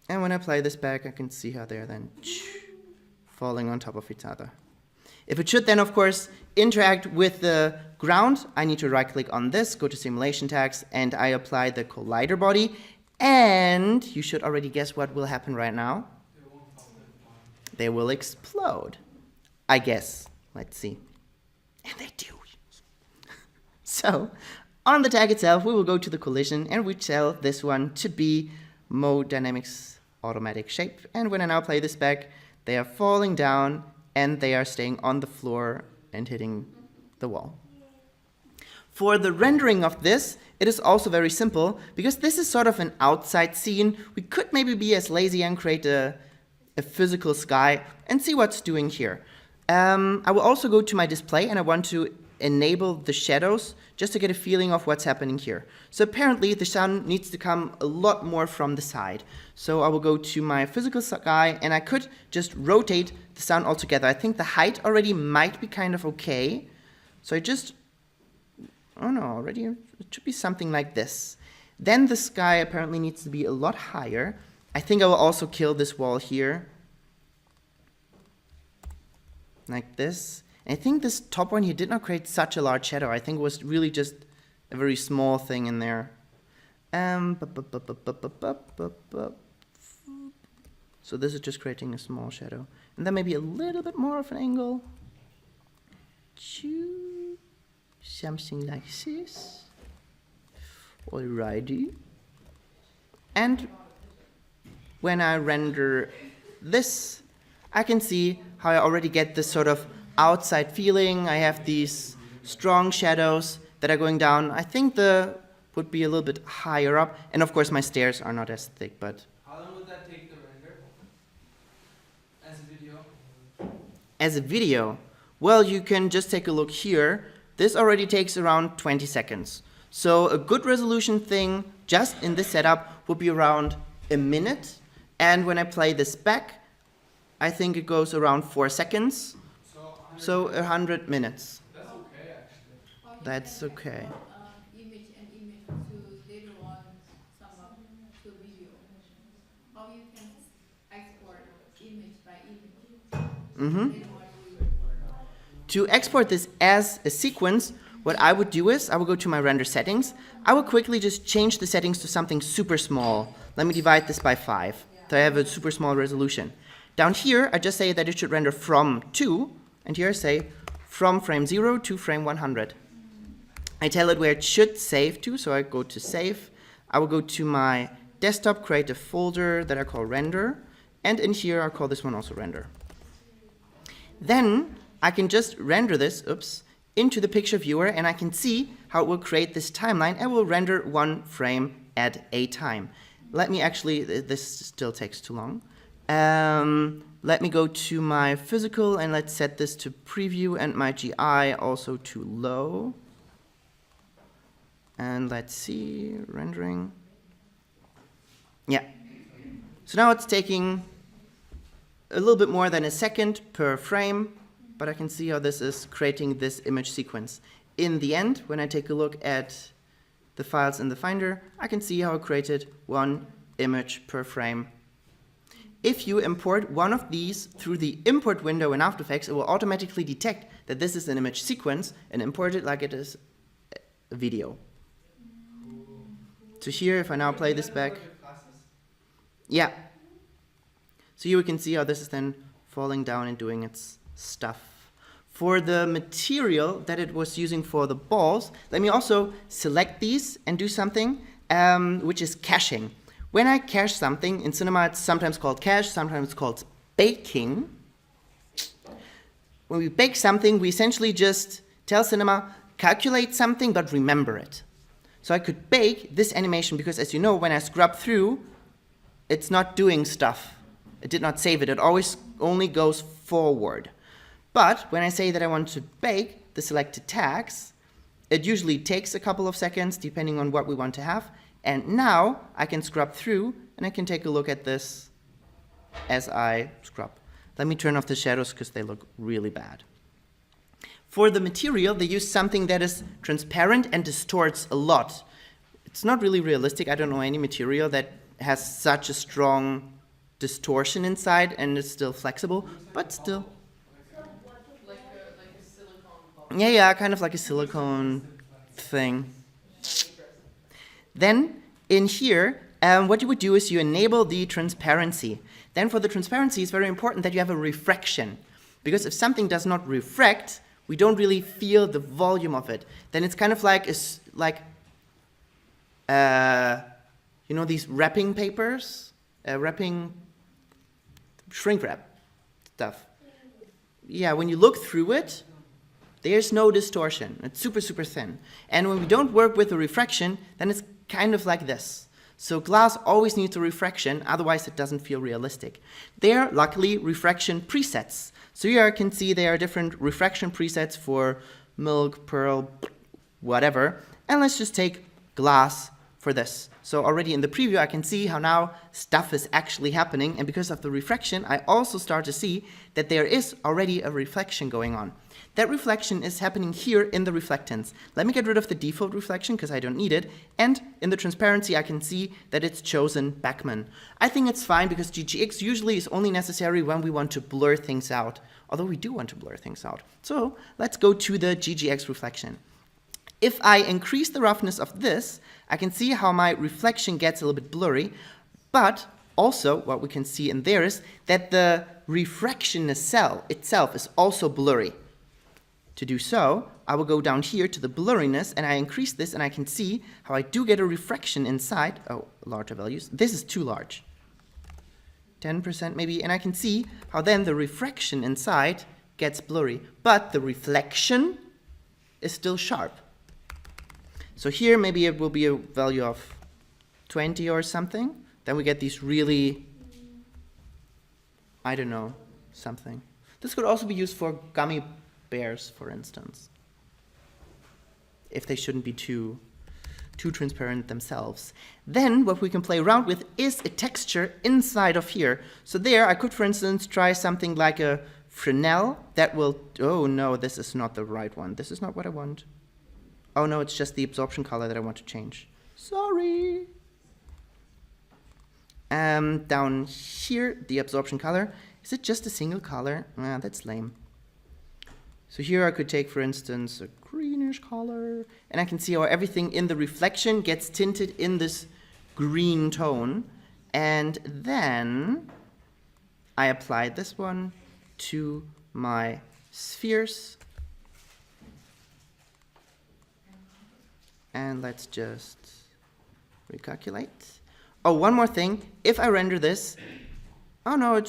And when I play this back, I can see how they're then falling on top of each other. If it should then, of course, interact with the ground, I need to right-click on this, go to Simulation Tags, and I apply the collider body. And you should already guess what will happen right now. They will explode, I guess. Let's see. And they do. So, on the tag itself, we will go to the collision, and we tell this one to be Mode Dynamics Automatic Shape. And when I now play this back, they are falling down, and they are staying on the floor and hitting the wall. For the rendering of this, it is also very simple, because this is sort of an outside scene. We could maybe be as lazy and create a physical sky and see what's doing here. I will also go to my display, and I want to enable the shadows just to get a feeling of what's happening here. So apparently the sun needs to come a lot more from the side. So I will go to my physical sky, and I could just rotate the sun altogether. I think the height already might be kind of okay. So I just, oh no, already it should be something like this. Then the sky apparently needs to be a lot higher. I think I will also kill this wall here. Like this. And I think this top one here did not create such a large shadow. I think it was really just a very small thing in there. So this is just creating a small shadow. And then maybe a little bit more of an angle. Something like this. Alrighty. And when I render this, I can see how I already get this sort of outside feeling. I have these strong shadows that are going down. I think the would be a little bit higher up. And of course my stairs are not as thick, but... How long would that take to render? As a video? As a video? Well, you can just take a look here. This already takes around 20 seconds. So a good resolution thing, just in this setup, would be around a minute. And when I play this back, I think it goes around 4 seconds. So 100 minutes. That's okay, actually. That's okay. Image and image to later on sum up to video. How you can export image by image. To export this as a sequence, what I would do is I will go to my render settings. I will quickly just change the settings to something super small. Let me divide this by 5. So I have a super small resolution. Down here, I just say that it should render from 2. And here I say from frame 0 to frame 100. I tell it where it should save to, so I go to save. I will go to my desktop, create a folder that I call render, and in here I call this one also render. Then I can just render this, into the picture viewer, and I can see how it will create this timeline and will render 1 frame at a time. Let me actually, this still takes too long. Let me go to my physical and let's set this to preview and my GI also to low. And let's see, rendering. Yeah. So now it's taking a little bit more than a second per frame, but I can see how this is creating this image sequence. In the end, when I take a look at the files in the Finder, I can see how I created 1 image per frame. if you import one of these through the import window in After Effects, it will automatically detect that this is an image sequence and import it like it is a video. So here, if I now play this back, yeah. So here we can see how this is then falling down and doing its stuff. For the material that it was using for the balls, let me also select these and do something, which is caching. When I cache something, in Cinema it's sometimes called cache, sometimes it's called baking. When we bake something, we essentially just tell Cinema, calculate something but remember it. So I could bake this animation because, as you know, when I scrub through, it's not doing stuff. It did not save it. It always only goes forward. But when I say that I want to bake the selected tags, it usually takes a couple of seconds depending on what we want to have. And now I can scrub through and I can take a look at this as I scrub. Let me turn off the shadows because they look really bad. For the material, they use something that is transparent and distorts a lot. It's not really realistic. I don't know any material that has such a strong distortion inside and is still flexible, but still. Like a silicone bubble. Yeah, kind of like a silicone thing. Then in here, what you would do is you enable the transparency. Then for the transparency, it's very important that you have a refraction. Because if something does not refract, we don't really feel the volume of it. Then it's kind of like you know these wrapping papers? Wrapping shrink wrap stuff. Yeah, when you look through it, there's no distortion. It's super, super thin. And when we don't work with a refraction, then it's kind of like this. So glass always needs a refraction, otherwise it doesn't feel realistic. There are, luckily, refraction presets. So here I can see there are different refraction presets for milk, pearl, whatever. And let's just take glass for this. So already in the preview I can see how now stuff is actually happening, and because of the refraction I also start to see that there is already a reflection going on. That reflection is happening here in the reflectance. Let me get rid of the default reflection because I don't need it, and in the transparency I can see that it's chosen Backman. I think it's fine because GGX usually is only necessary when we want to blur things out, although we do want to blur things out. So let's go to the GGX reflection. If I increase the roughness of this, I can see how my reflection gets a little bit blurry, but also what we can see in there is that the refraction itself is also blurry. To do so, I will go down here to the blurriness and I increase this and I can see how I do get a refraction inside. Oh, larger values. This is too large. 10% maybe, and I can see how then the refraction inside gets blurry, but the reflection is still sharp. So here maybe it will be a value of 20 or something. Then we get these really, I don't know, something. This could also be used for gummy bears, for instance, if they shouldn't be too transparent themselves. Then what we can play around with is a texture inside of here. So there I could, for instance, try something like a Fresnel that will, oh no, this is not the right one. This is not what I want. Oh no, it's just the absorption color that I want to change. Sorry. Down here, the absorption color. Is it just a single color? Ah, that's lame. So here I could take, for instance, a greenish color, and I can see how everything in the reflection gets tinted in this green tone. And then I apply this one to my spheres. And let's just recalculate. Oh, one more thing. If I render this, oh no,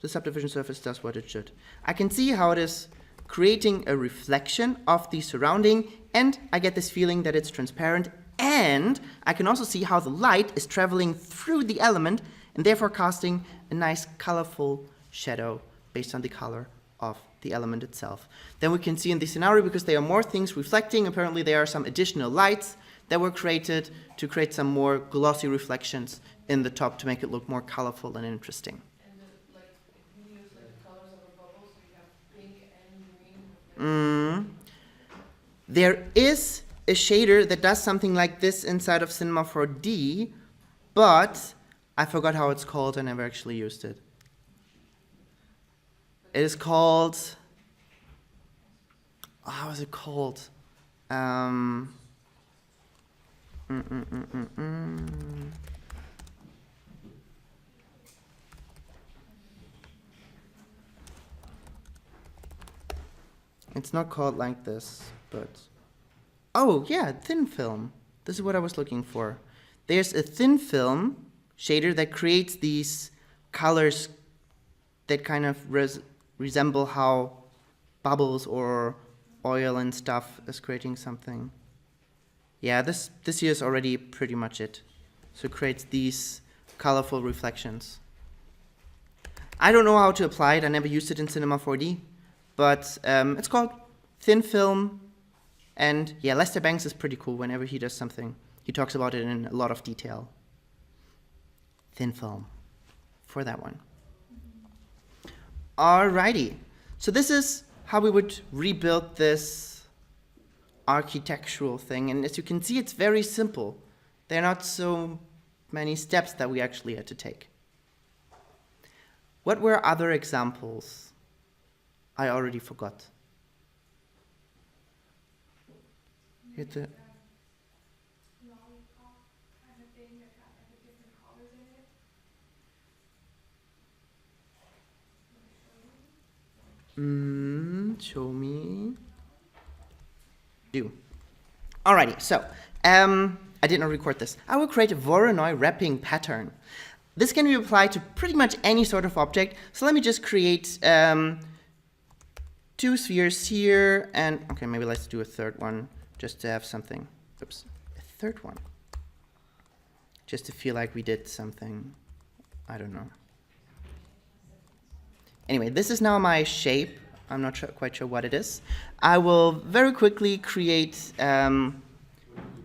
the subdivision surface does what it should. I can see how it is creating a reflection of the surrounding, and I get this feeling that it's transparent, and I can also see how the light is traveling through the element and therefore casting a nice colorful shadow based on the color of the element itself. Then we can see in this scenario, because there are more things reflecting, apparently there are some additional lights that were created to create some more glossy reflections in the top to make it look more colorful and interesting. And you use the colors of a bubble, so you have pink and green. There is a shader that does something like this inside of Cinema 4D, but I forgot how it's called. I never actually used it. It is called... Oh, how is it called? It's not called like this, but... Oh, yeah, thin film. This is what I was looking for. There's a thin film shader that creates these colors that kind of resemble how bubbles or oil and stuff is creating something. Yeah, this here is already pretty much it. So it creates these colorful reflections. I don't know how to apply it. I never used it in Cinema 4D, but it's called thin film. And yeah, Lester Banks is pretty cool whenever he does something. He talks about it in a lot of detail. Thin film for that one. Alrighty, so this is how we would rebuild this architectural thing. And as you can see, it's very simple. There are not so many steps that we actually had to take. What were other examples? I already forgot. Hit the Lollipop kind of thing that got like different colors in it. show me. Do. Alrighty, so I did not record this. I will create a Voronoi wrapping pattern. This can be applied to pretty much any sort of object. So let me just create 2 spheres here, and okay, maybe let's do a third one just to have something. Oops, a third one. Just to feel like we did something. I don't know. Anyway, this is now my shape. I'm not quite sure what it is. I will very quickly create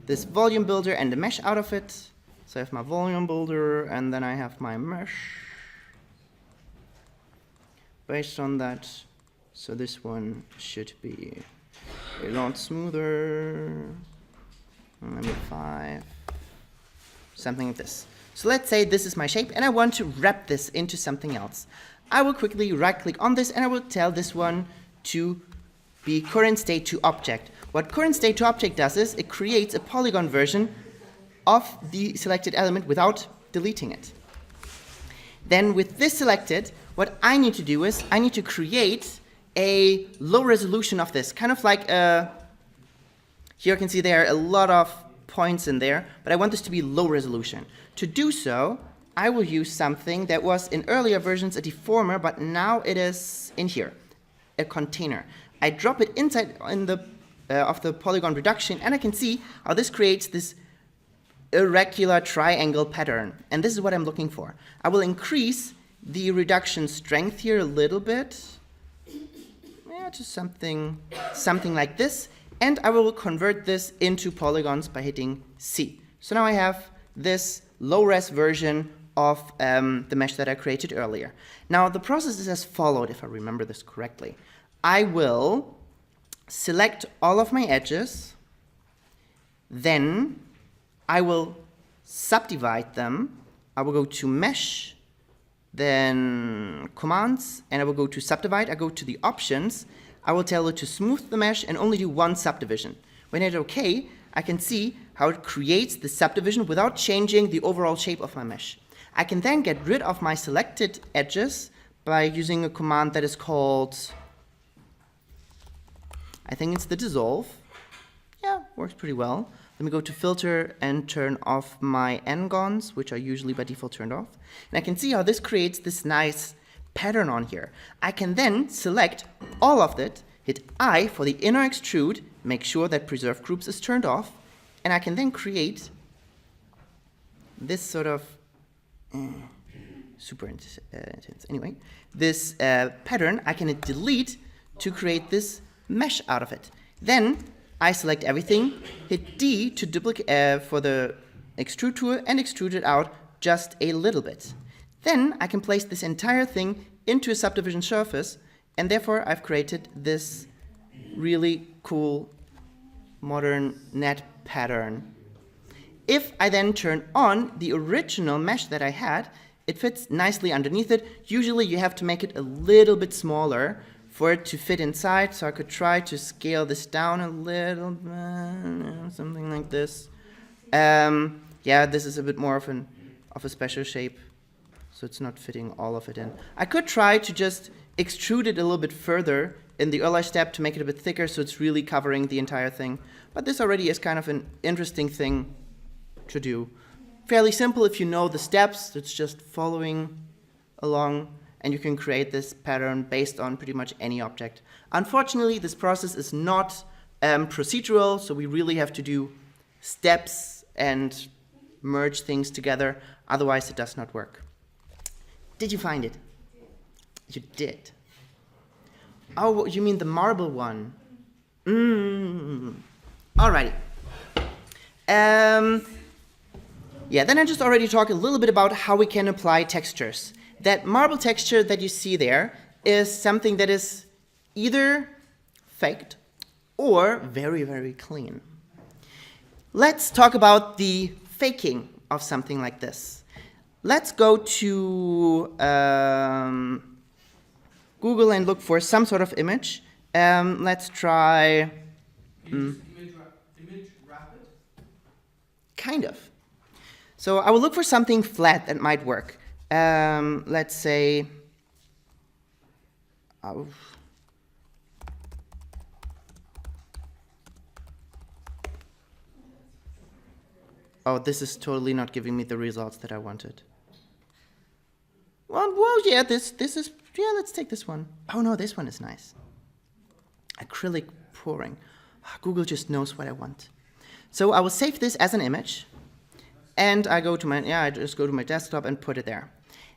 this volume builder and a mesh out of it. So I have my volume builder, and then I have my mesh based on that. So this one should be a lot smoother. Maybe 5. Something like this. So let's say this is my shape, and I want to wrap this into something else. I will quickly right-click on this, and I will tell this one to be current state to object. What current state to object does is it creates a polygon version of the selected element without deleting it. Then with this selected, what I need to do is I need to create a low resolution of this, kind of like here you can see there are a lot of points in there, but I want this to be low resolution. To do so, I will use something that was in earlier versions a deformer, but now it is in here, a container. I drop it inside in the of the polygon reduction, and I can see how this creates this irregular triangle pattern. And this is what I'm looking for. I will increase the reduction strength here a little bit, to something like this, and I will convert this into polygons by hitting C. So now I have this low-res version of the mesh that I created earlier. Now the process is as followed, if I remember this correctly. I will select all of my edges, then I will subdivide them. I will go to Mesh, then Commands, and I will go to Subdivide. I go to the Options. I will tell it to smooth the mesh and only do one subdivision. When I hit OK, I can see how it creates the subdivision without changing the overall shape of my mesh. I can then get rid of my selected edges by using a command that is called, I think it's the dissolve. Yeah, works pretty well. Let me go to filter and turn off my n-gons, which are usually by default turned off. And I can see how this creates this nice pattern on here. I can then select all of it, hit I for the inner extrude, make sure that preserve groups is turned off, and I can then create this sort of super intense. Anyway, this pattern I can hit delete to create this mesh out of it. Then I select everything, hit D to duplicate for the extrude tool and extrude it out just a little bit. Then I can place this entire thing into a subdivision surface, and therefore I've created this really cool modern net pattern. If I then turn on the original mesh that I had, it fits nicely underneath it. Usually you have to make it a little bit smaller for it to fit inside, so I could try to scale this down a little bit, something like this. Yeah, this is a bit more of a special shape, so it's not fitting all of it in. I could try to just extrude it a little bit further in the earlier step to make it a bit thicker, so it's really covering the entire thing. But this already is kind of an interesting thing to do. Fairly simple if you know the steps. It's just following along, and you can create this pattern based on pretty much any object. Unfortunately, this process is not procedural, so we really have to do steps and merge things together. Otherwise, it does not work. Did you find it? You did. Oh, you mean the marble one? Alrighty. Yeah, then I just already talked a little bit about how we can apply textures. That marble texture that you see there is something that is either faked or very, very clean. Let's talk about the faking of something like this. Let's go to Google and look for some sort of image. Let's try... Image rapid? Kind of. So I will look for something flat that might work. Let's say... Oh, this is totally not giving me the results that I wanted. Well, yeah, this is, yeah, let's take this one. Oh no, this one is nice. Acrylic pouring. Google just knows what I want. So I will save this as an image, and I go to my, I just go to my desktop and put it there.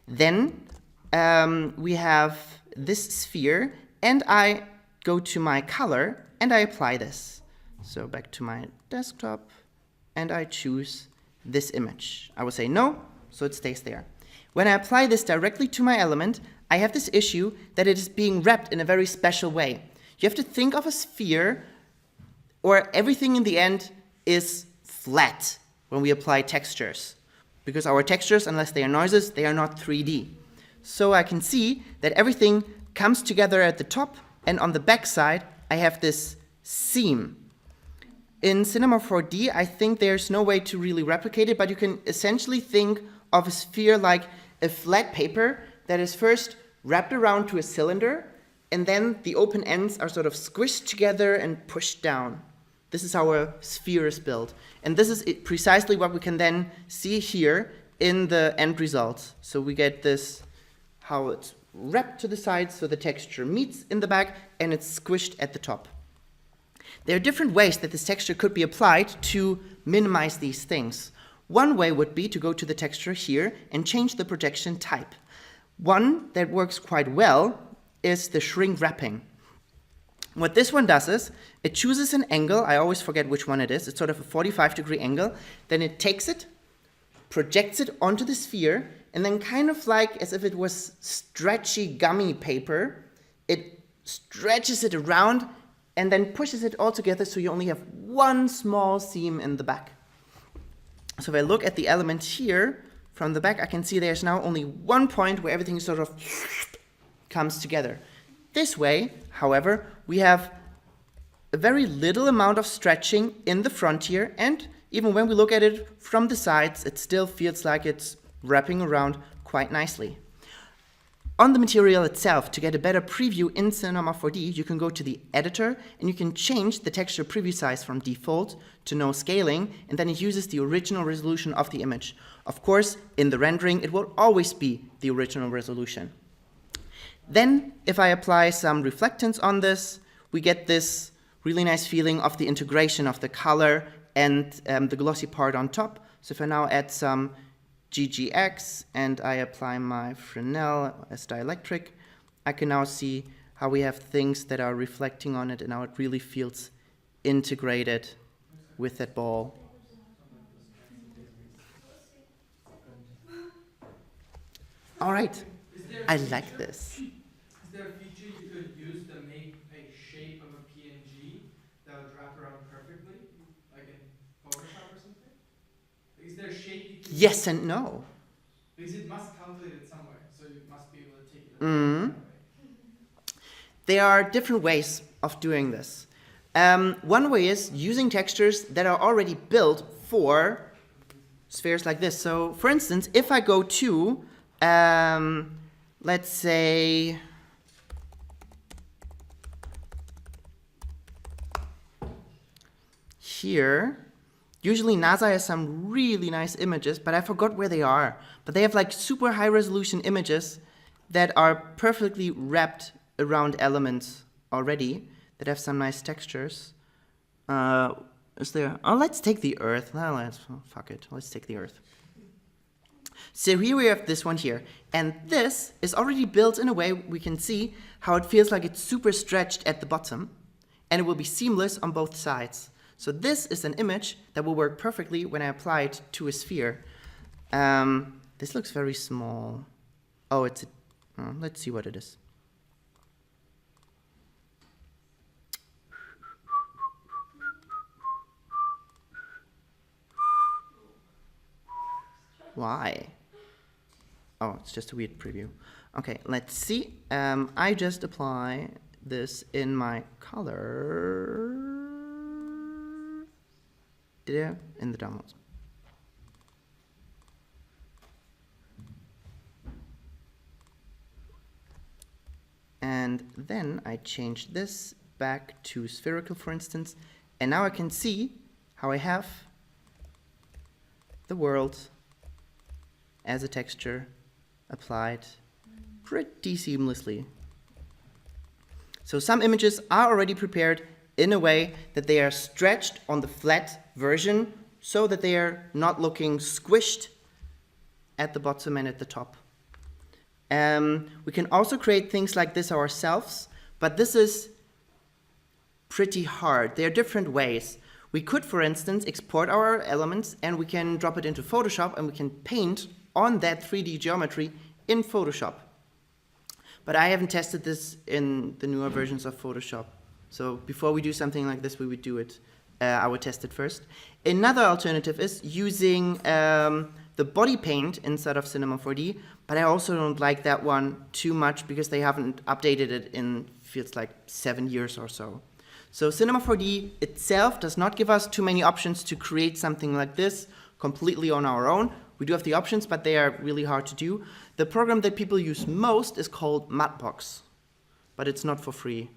Then we have this sphere, and I go to my color, and I apply this. So back to my desktop, and I choose this image. I will say no, so it stays there. When I apply this directly to my element, I have this issue that it is being wrapped in a very special way. You have to think of a sphere, or everything in the end is flat when we apply textures. Because our textures, unless they are noises, they are not 3D. So I can see that everything comes together at the top, and on the back side, I have this seam. In Cinema 4D, I think there's no way to really replicate it, but you can essentially think of a sphere like a flat paper that is first wrapped around to a cylinder, and then the open ends are sort of squished together and pushed down. This is how a sphere is built. And this is precisely what we can then see here in the end result. So we get this, how it's wrapped to the sides, so the texture meets in the back, and it's squished at the top. There are different ways that this texture could be applied to minimize these things. One way would be to go to the texture here and change the projection type. One that works quite well is the shrink wrapping. What this one does is, it chooses an angle, I always forget which one it is, it's sort of a 45-degree angle, then it takes it, projects it onto the sphere, and then kind of like as if it was stretchy gummy paper, it stretches it around and then pushes it all together so you only have one small seam in the back. So if I look at the element here from the back, I can see there's now only one point where everything sort of comes together. This way, however, we have a very little amount of stretching in the front here, and even when we look at it from the sides, it still feels like it's wrapping around quite nicely. On the material itself, to get a better preview in Cinema 4D, you can go to the editor and you can change the texture preview size from default to no scaling, and then it uses the original resolution of the image. Of course, in the rendering, it will always be the original resolution. Then, if I apply some reflectance on this, we get this really nice feeling of the integration of the color and the glossy part on top. So if I now add some GGX and I apply my Fresnel as dielectric, I can now see how we have things that are reflecting on it and how it really feels integrated with that ball. All right, I like this. Is there a feature you could use to make a shape of a PNG that would wrap around perfectly, like in Photoshop or something? Yes and no. Because it must calculate it somewhere, so you must be able to take it Mm. that way. There are different ways of doing this. One way is using textures that are already built for spheres like this. So, for instance, if I go to, let's say, here, usually NASA has some really nice images, but I forgot where they are. But they have like super high resolution images that are perfectly wrapped around elements already, that have some nice textures. Is there? Oh, let's take the Earth. No, fuck it. Let's take the Earth. So here we have this one here. And this is already built in a way we can see how it feels like it's super stretched at the bottom. And it will be seamless on both sides. So this is an image that will work perfectly when I apply it to a sphere. This looks very small. Oh, it's a, let's see what it is. Why? Oh, it's just a weird preview. Okay, let's see. I just apply this in my color. There, in the downloads. And then I change this back to spherical, for instance. And now I can see how I have the world as a texture applied pretty seamlessly. So some images are already prepared in a way that they are stretched on the flat version so that they are not looking squished at the bottom and at the top. We can also create things like this ourselves, but this is pretty hard. There are different ways. We could, for instance, export our elements and we can drop it into Photoshop and we can paint on that 3D geometry in Photoshop. But I haven't tested this in the newer versions of Photoshop. So before we do something like this, we would do it. I would test it first. Another alternative is using the body paint inside of Cinema 4D, but I also don't like that one too much because they haven't updated it in feels like 7 years or so. So Cinema 4D itself does not give us too many options to create something like this completely on our own. We do have the options, but they are really hard to do. The program that people use most is called Mudbox, but it's not for free.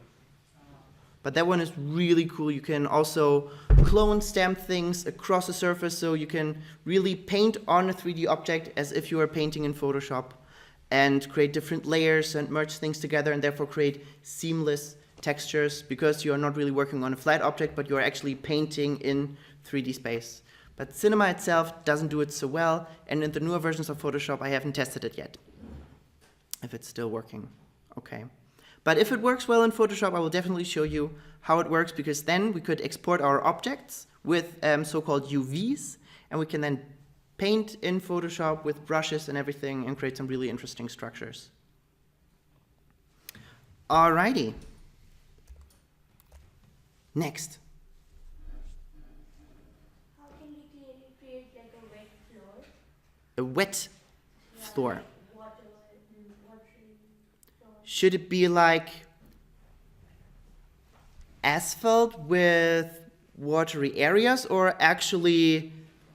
But that one is really cool. You can also clone stamp things across a surface, so you can really paint on a 3D object as if you were painting in Photoshop and create different layers and merge things together and therefore create seamless textures because you are not really working on a flat object, but you are actually painting in 3D space. But Cinema itself doesn't do it so well, and in the newer versions of Photoshop, I haven't tested it yet. If it's still working, okay. But if it works well in Photoshop, I will definitely show you how it works, because then we could export our objects with so-called UVs, and we can then paint in Photoshop with brushes and everything and create some really interesting structures. Alrighty. Next. How can we create like a wet floor? A wet floor. Like watery floor. Should it be like asphalt with watery areas, or actually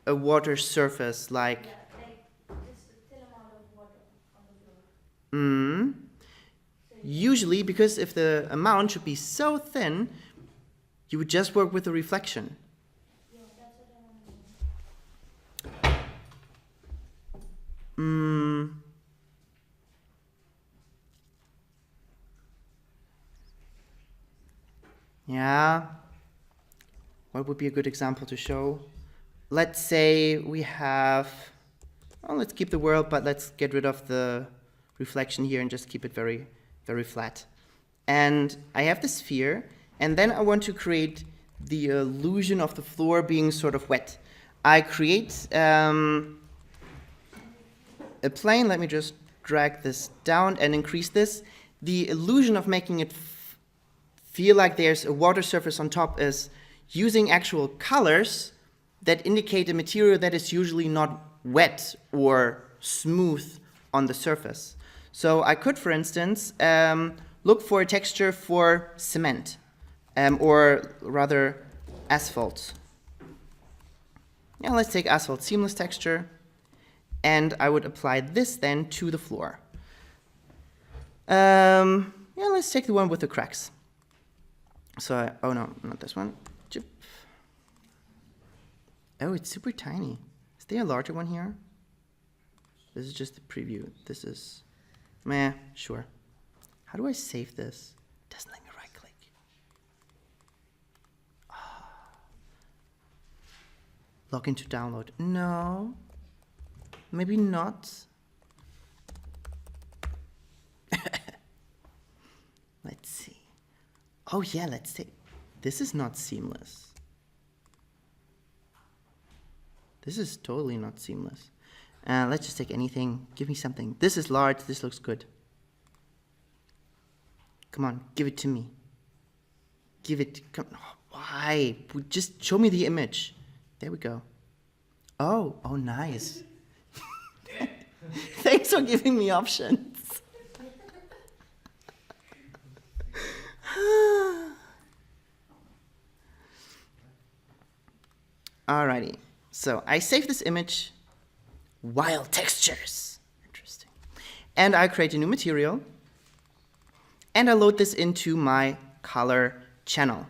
a water surface like? Yeah, like just a thin amount of water on the floor. Usually, because if the amount should be so thin, you would just work with the reflection. Yeah, that's what I want to know. Yeah. What would be a good example to show? Let's say we have, well, let's keep the world, but let's get rid of the reflection here and just keep it very, very flat. And I have the sphere, and then I want to create the illusion of the floor being sort of wet. I create a plane. Let me just drag this down and increase this. The illusion of making it feel like there's a water surface on top is using actual colors that indicate a material that is usually not wet or smooth on the surface. So I could, for instance, look for a texture for cement, or rather asphalt. Yeah, let's take asphalt seamless texture, and I would apply this then to the floor. Yeah, let's take the one with the cracks. So, oh no, not this one. Oh, it's super tiny. Is there a larger one here? This is just the preview. This is, meh, sure. How do I save this? It doesn't let me right click. Log into download. No. Maybe not. Let's see. Oh yeah, let's take. This is not seamless. This is totally not seamless. Let's just take anything. Give me something. This is large. This looks good. Come on, give it to me. Give it. Come. Oh, why? Just show me the image. There we go. Oh, nice. Thanks for giving me options. Alrighty. So I save this image. Wild textures. Interesting. And I create a new material. And I load this into my color channel.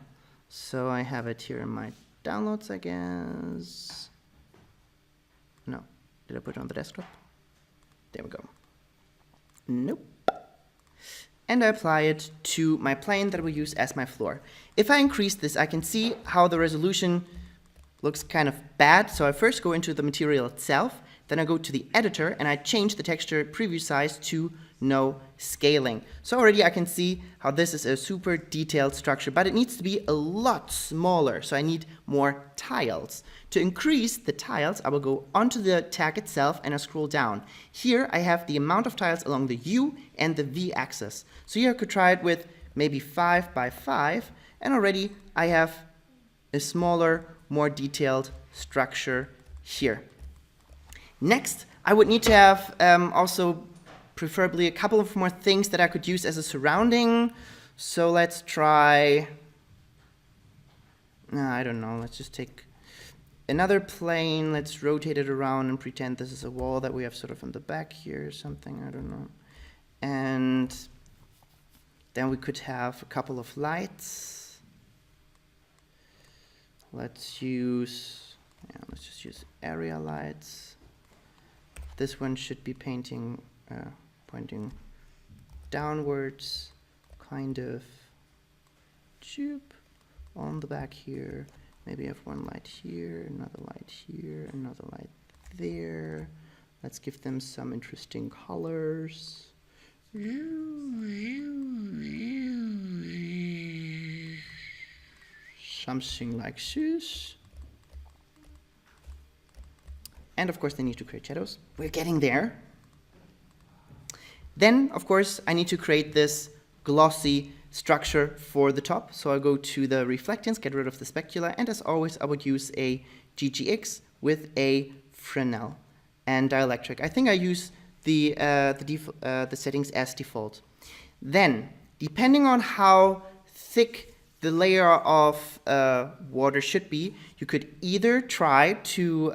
So I have it here in my downloads, I guess. No. Did I put it on the desktop? There we go. Nope. And I apply it to my plane that I will use as my floor. If I increase this, I can see how the resolution looks kind of bad. So I first go into the material itself, then I go to the editor and I change the texture preview size to no scaling. So already I can see how this is a super detailed structure, but it needs to be a lot smaller. So I need more tiles. To increase the tiles, I will go onto the tag itself and I scroll down. Here I have the amount of tiles along the U and the V axis. So here I could try it with maybe 5 by 5, and already I have a smaller, more detailed structure here. Next, I would need to have also preferably a couple of more things that I could use as a surrounding. So let's try, I don't know, let's just take another plane, let's rotate it around and pretend this is a wall that we have sort of in the back here or something, I don't know. And then we could have a couple of lights. Let's just use area lights. This one should be pointing downwards, kind of on the back here. Maybe I have one light here, another light here, another light there. Let's give them some interesting colors. Something like this. And of course they need to create shadows. We're getting there. Then, of course, I need to create this glossy structure for the top. So I go to the reflectance, get rid of the specular, and as always, I would use a GGX with a Fresnel and dielectric. I think I use the settings as default. Then, depending on how thick the layer of water should be, you could either try to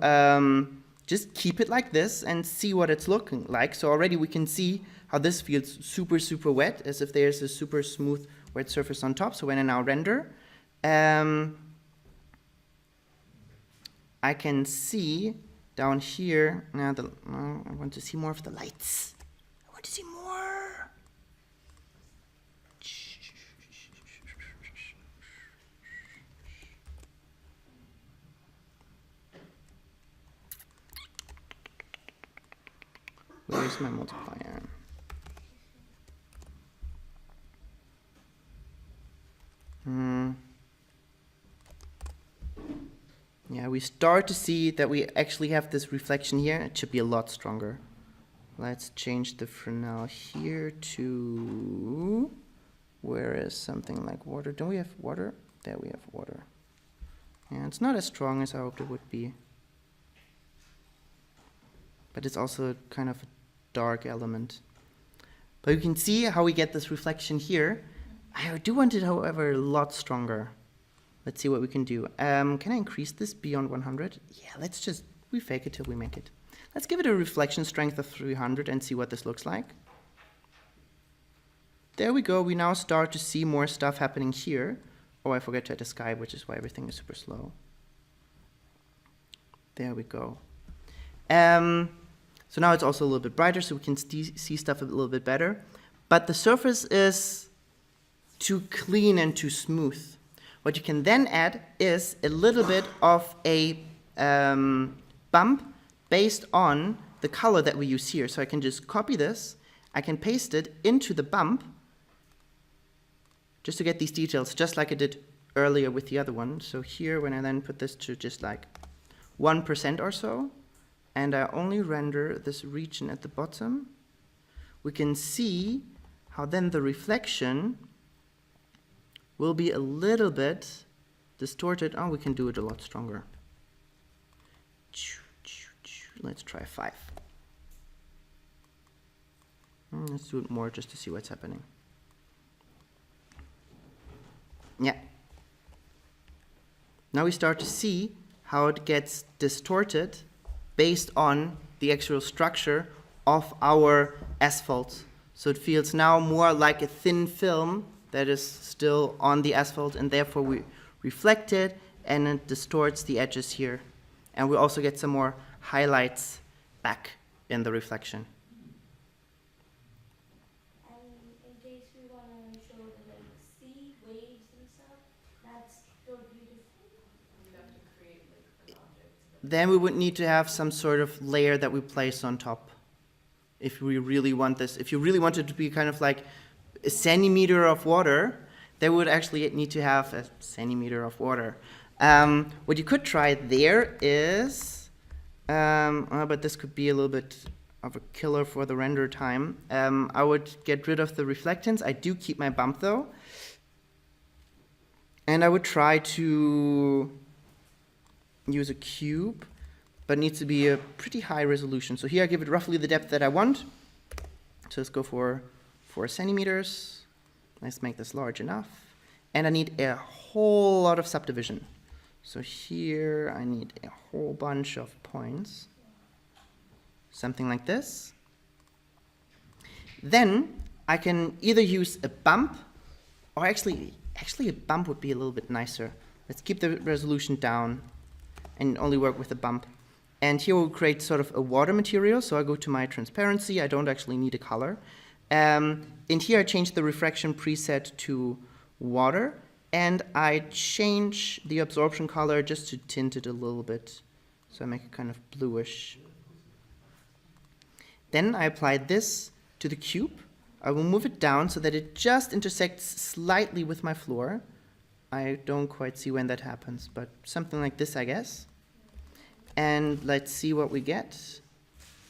just keep it like this and see what it's looking like. So already we can see how this feels super, super wet, as if there's a super smooth wet surface on top. So when I now render, I can see down here, now I want to see more of the lights. I want to see more. Where's my multiplier? Yeah, we start to see that we actually have this reflection here. It should be a lot stronger. Let's change the Fresnel here to, where is something like water? Don't we have water? There we have water. Yeah, it's not as strong as I hoped it would be. but it's also kind of a dark element. But you can see how we get this reflection here. I do want it, however, a lot stronger. Let's see what we can do. Can I increase this beyond 100? Yeah, let's just, we fake it till we make it. Let's give it a reflection strength of 300 and see what this looks like. There we go, we now start to see more stuff happening here. Oh, I forgot to add the sky, which is why everything is super slow. There we go. So now it's also a little bit brighter, so we can see stuff a little bit better. But the surface is too clean and too smooth. What you can then add is a little bit of a bump based on the color that we use here. So I can just copy this, I can paste it into the bump, just to get these details, just like I did earlier with the other one. So here, when I then put this to just like 1% or so, and I only render this region at the bottom, we can see how then the reflection will be a little bit distorted. Oh, we can do it a lot stronger. Let's try 5. Let's do it more just to see what's happening. Yeah. Now we start to see how it gets distorted based on the actual structure of our asphalt. So it feels now more like a thin film that is still on the asphalt, and therefore we reflect it and it distorts the edges here. And we also get some more highlights back in the reflection. And in case we want to show the like sea waves and stuff, that's totally different. We'd have to create like an object. Then we would need to have some sort of layer that we place on top. If we really want this, if you really want it to be kind of like a centimeter of water, then we would actually need to have a centimeter of water. What you could try there is, but this could be a little bit of a killer for the render time. I would get rid of the reflectance. I do keep my bump though. And I would try to use a cube, but it needs to be a pretty high resolution. So here I give it roughly the depth that I want. So let's go for 4 centimeters. Let's make this large enough. And I need a whole lot of subdivision. So here I need a whole bunch of points. Something like this. Then I can either use a bump, or actually a bump would be a little bit nicer. Let's keep the resolution down and only work with a bump. And here we'll create sort of a water material. So I go to my transparency. I don't actually need a color. And here I change the refraction preset to water. And I change the absorption color just to tint it a little bit. So I make it kind of bluish. Then I apply this to the cube. I will move it down so that it just intersects slightly with my floor. I don't quite see when that happens, but something like this, I guess. And let's see what we get.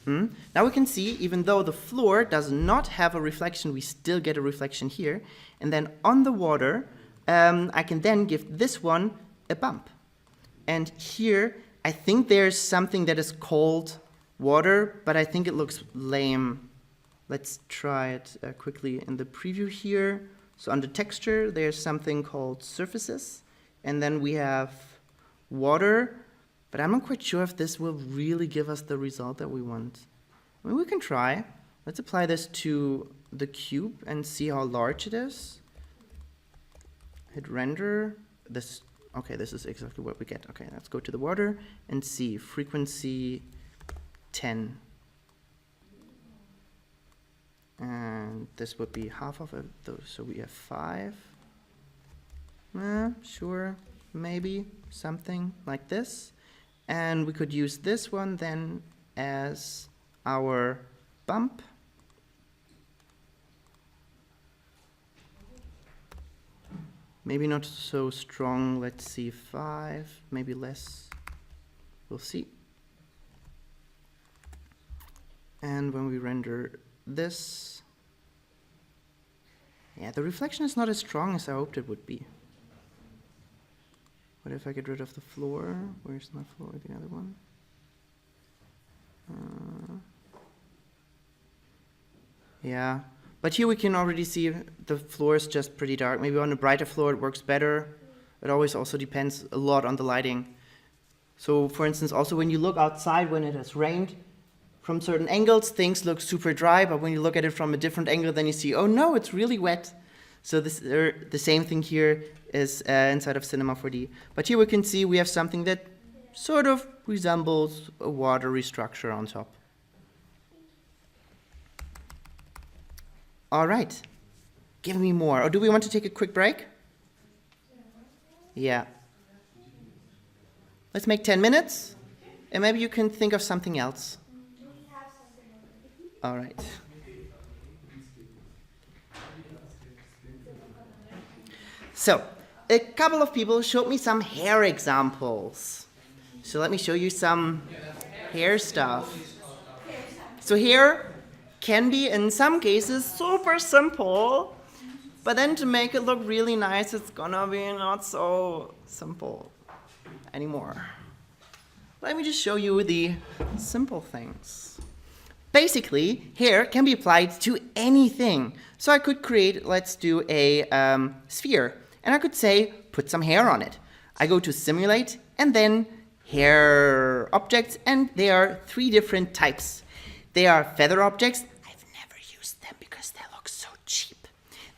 Now we can see, even though the floor does not have a reflection, we still get a reflection here. And then on the water, I can then give this one a bump. And here, I think there's something that is called water, but I think it looks lame. Let's try it quickly in the preview here. So under texture, there's something called surfaces. And then we have water. But I'm not quite sure if this will really give us the result that we want. I mean, we can try. Let's apply this to the cube and see how large it is. Hit render. This, okay, this is exactly what we get. Okay, let's go to the water and see frequency 10. And this would be half of it, so we have 5. Sure, maybe something like this. And we could use this one then as our bump. Maybe not so strong, let's see, 5, maybe less, we'll see. And when we render this, yeah, the reflection is not as strong as I hoped it would be. What if I get rid of the floor? Where's my floor, the other one? Yeah, but here we can already see the floor is just pretty dark. Maybe on a brighter floor it works better. It always also depends a lot on the lighting. So for instance, also when you look outside when it has rained, from certain angles things look super dry, but when you look at it from a different angle, then you see, oh no, it's really wet. So this, the same thing here is inside of Cinema 4D. But here we can see we have something that sort of resembles a watery structure on top. All right, give me more. Or do we want to take a quick break? Yeah. Let's make 10 minutes, and maybe you can think of something else. All right. So, a couple of people showed me some hair examples. So let me show you some hair stuff. So hair can be, in some cases, super simple, but then to make it look really nice, it's gonna be not so simple anymore. Let me just show you the simple things. Basically, hair can be applied to anything. So I could create, let's do a sphere, and I could say, put some hair on it. I go to simulate, and then hair objects, and there are 3 different types. They are feather objects. I've never used them because they look so cheap.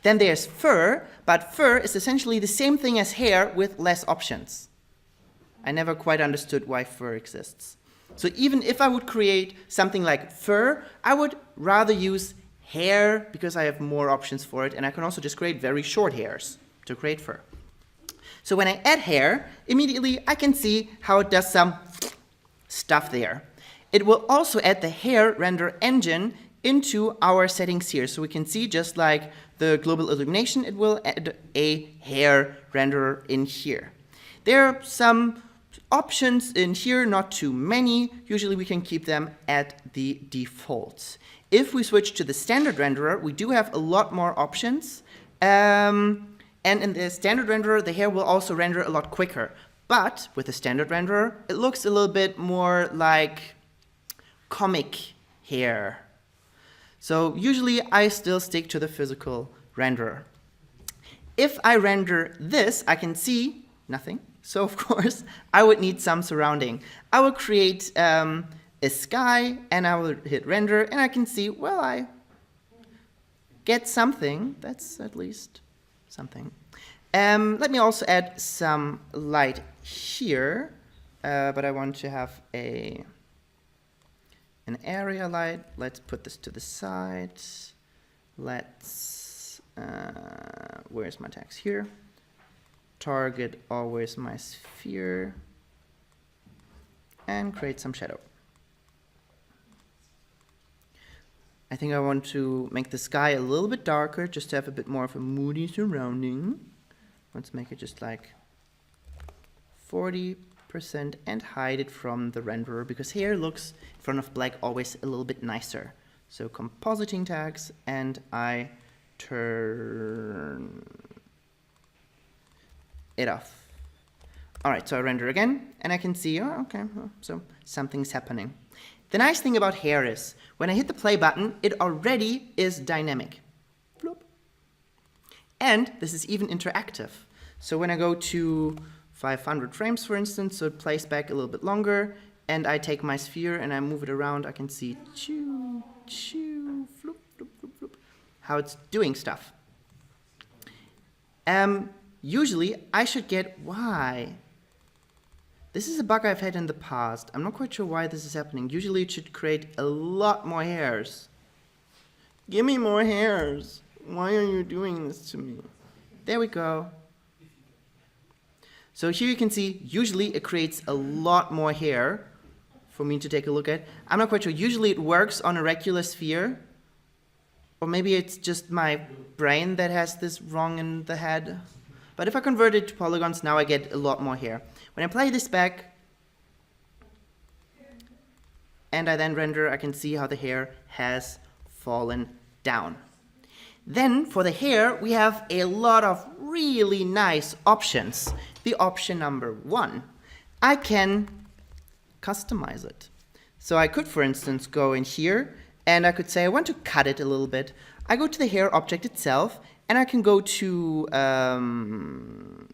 Then there's fur, but fur is essentially the same thing as hair with less options. I never quite understood why fur exists. So even if I would create something like fur, I would rather use hair because I have more options for it, and I can also just create very short hairs to create fur. So when I add hair, immediately I can see how it does some stuff there. It will also add the hair render engine into our settings here. So we can see, just like the global illumination, it will add a hair renderer in here. There are some options in here, not too many. Usually we can keep them at the defaults. If we switch to the standard renderer, we do have a lot more options. And in the standard renderer, the hair will also render a lot quicker. But with the standard renderer, it looks a little bit more like comic hair. So usually I still stick to the physical renderer. If I render this, I can see nothing. So of course, I would need some surrounding. I will create a sky, and I will hit render, and I can see, well, I get something. That's at least something. Let me also add some light here, but I want to have an area light. Let's put this to the side. Let's, where's my text here? Target always my sphere, and create some shadow. I think I want to make the sky a little bit darker, just to have a bit more of a moody surrounding. Let's make it just like 40% and hide it from the renderer, because hair looks in front of black always a little bit nicer. So compositing tags, and I turn it off. All right, so I render again, and I can see, oh, okay, well, so something's happening. The nice thing about hair is, when I hit the play button, it already is dynamic. Floop. And this is even interactive. So when I go to 500 frames, for instance, so it plays back a little bit longer, and I take my sphere and I move it around, I can see choo, choo, floop, floop, floop, floop, how it's doing stuff. Usually, I should get why. This is a bug I've had in the past. I'm not quite sure why this is happening. Usually it should create a lot more hairs. Give me more hairs. Why are you doing this to me? There we go. So here you can see, usually it creates a lot more hair for me to take a look at. I'm not quite sure. Usually it works on a regular sphere. Or maybe it's just my brain that has this wrong in the head. But if I convert it to polygons, now I get a lot more hair. When I play this back, and I then render, I can see how the hair has fallen down. Then, for the hair, we have a lot of really nice options. The option number 1, I can customize it. So I could, for instance, go in here and I could say I want to cut it a little bit. I go to the hair object itself, and I can go to,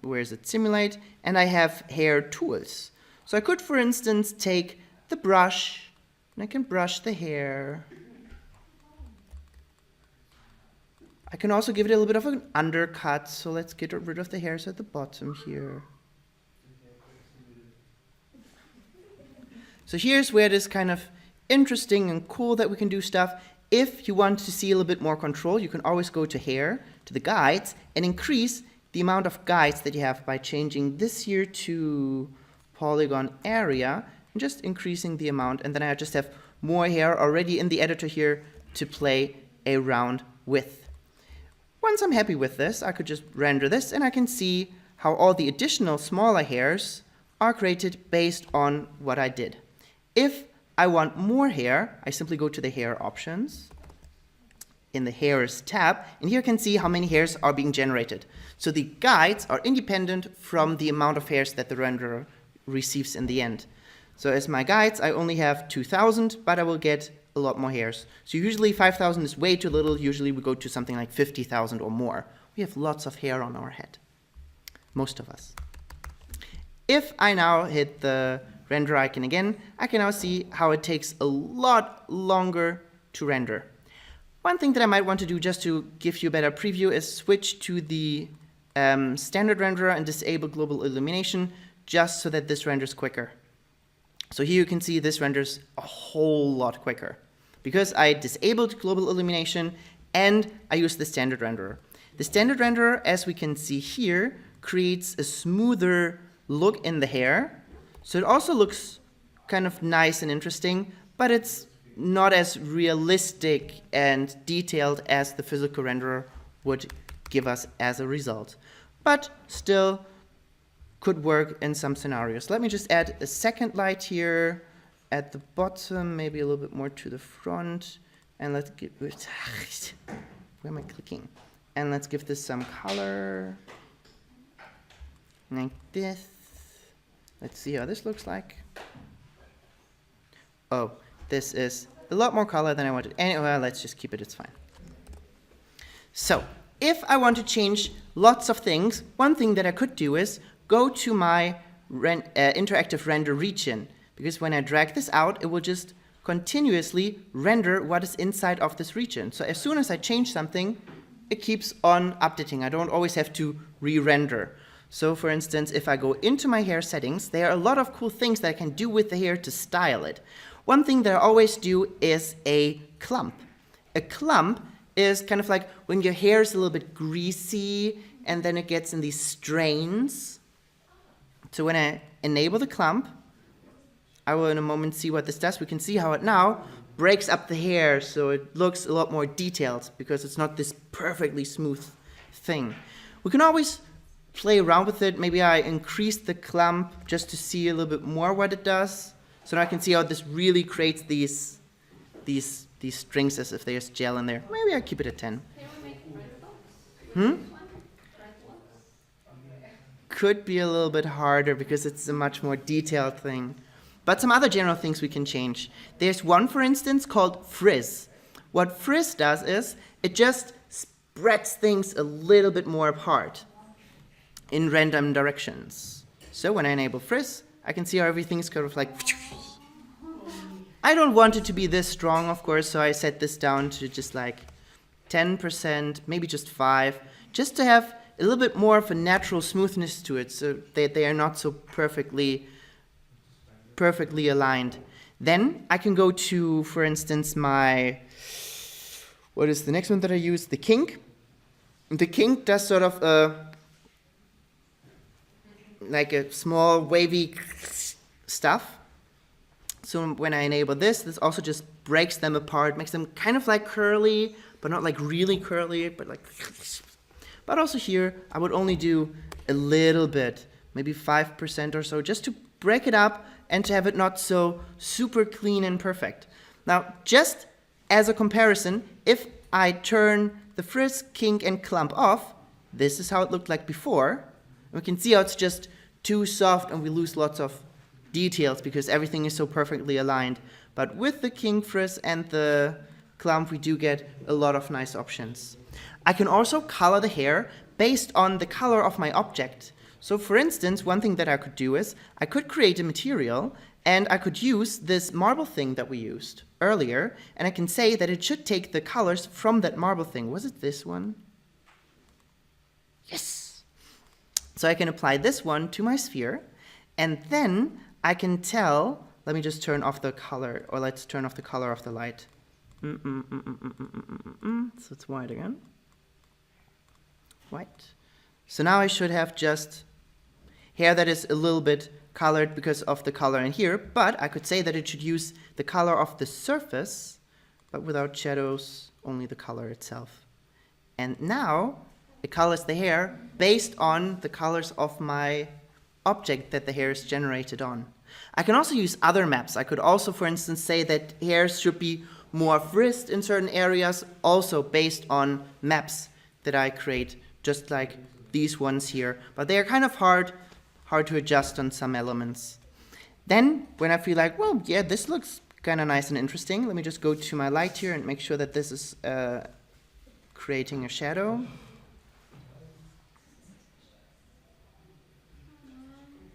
where is it, simulate, and I have hair tools. So I could, for instance, take the brush, and I can brush the hair. I can also give it a little bit of an undercut, so let's get rid of the hairs at the bottom here. So here's where it is kind of interesting and cool that we can do stuff. If you want to see a little bit more control, you can always go to hair, to the guides, and increase the amount of guides that you have by changing this here to polygon area, and just increasing the amount, and then I just have more hair already in the editor here to play around with. Once I'm happy with this, I could just render this, and I can see how all the additional smaller hairs are created based on what I did. If I want more hair, I simply go to the hair options in the hairs tab, and here you can see how many hairs are being generated. So the guides are independent from the amount of hairs that the renderer receives in the end. So as my guides, I only have 2,000, but I will get a lot more hairs. So usually 5,000 is way too little. Usually we go to something like 50,000 or more. We have lots of hair on our head, most of us. If I now hit the render icon again, I can now see how it takes a lot longer to render. One thing that I might want to do just to give you a better preview is switch to the standard renderer and disable global illumination just so that this renders quicker. So here you can see this renders a whole lot quicker because I disabled global illumination and I used the standard renderer. The standard renderer, as we can see here, creates a smoother look in the hair. So it also looks kind of nice and interesting, but it's not as realistic and detailed as the physical renderer would give us as a result. But still could work in some scenarios. Let me just add a second light here at the bottom, maybe a little bit more to the front. And let's give it, where am I clicking? And let's give this some color, like this. Let's see how this looks like. Oh, this is a lot more color than I wanted. Anyway, let's just keep it, it's fine. So, if I want to change lots of things, one thing that I could do is go to my interactive render region, because when I drag this out, it will just continuously render what is inside of this region. So as soon as I change something, it keeps on updating. I don't always have to re-render. So for instance, if I go into my hair settings, there are a lot of cool things that I can do with the hair to style it. One thing that I always do is a clump. A clump is kind of like when your hair is a little bit greasy and then it gets in these strains. So when I enable the clump, I will in a moment see what this does. We can see how it now breaks up the hair so it looks a lot more detailed because it's not this perfectly smooth thing. We can always play around with it. Maybe I increase the clump just to see a little bit more what it does. So now I can see how this really creates these strings as if there's gel in there. Maybe I keep it at 10. Can we make red dots? Could be a little bit harder because it's a much more detailed thing. But some other general things we can change. There's one, for instance, called frizz. What frizz does is it just spreads things a little bit more apart in random directions. So when I enable frizz, I can see how everything's kind of like... I don't want it to be this strong, of course, so I set this down to just like 10%, maybe just 5%, just to have a little bit more of a natural smoothness to it, so that they are not so perfectly aligned. Then I can go to, for instance, my, what is the next one that I use? The kink. The kink does sort of like a small wavy stuff. So when I enable this, this also just breaks them apart, makes them kind of like curly, but not like really curly, but like... But also here, I would only do a little bit, maybe 5% or so, just to break it up and to have it not so super clean and perfect. Now, just as a comparison, if I turn the frizz, kink, and clump off, this is how it looked like before. We can see how it's just too soft and we lose lots of details because everything is so perfectly aligned. But with the kink, frizz, and the clump, we do get a lot of nice options. I can also color the hair based on the color of my object. So for instance, one thing that I could do is I could create a material and I could use this marble thing that we used earlier, and I can say that it should take the colors from that marble thing. Was it this one? Yes! So I can apply this one to my sphere, and then I can tell, let me just turn off the color, or let's turn off the color of the light. So it's white again. White. So now I should have just hair that is a little bit colored because of the color in here, but I could say that it should use the color of the surface, but without shadows, only the color itself. And now it colors the hair based on the colors of my object that the hair is generated on. I can also use other maps. I could also, for instance, say that hairs should be more frizzed in certain areas, also based on maps that I create, just like these ones here. But they are kind of hard to adjust on some elements. Then, when I feel like, well, yeah, this looks kind of nice and interesting, let me just go to my light here and make sure that this is creating a shadow.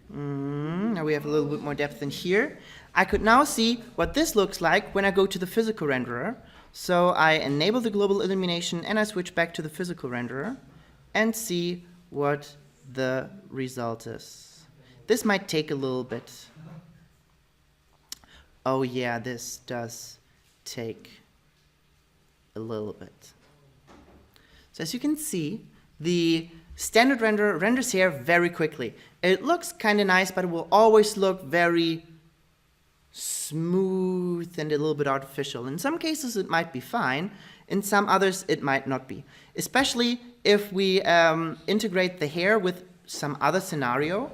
Now we have a little bit more depth in here. I could now see what this looks like when I go to the physical renderer. So I enable the global illumination and I switch back to the physical renderer and see what the result is. This might take a little bit. Oh yeah, this does take a little bit. So as you can see, the standard renderer renders hair very quickly. It looks kind of nice, but it will always look very smooth and a little bit artificial. In some cases it might be fine, in some others it might not be. Especially if we integrate the hair with some other scenario,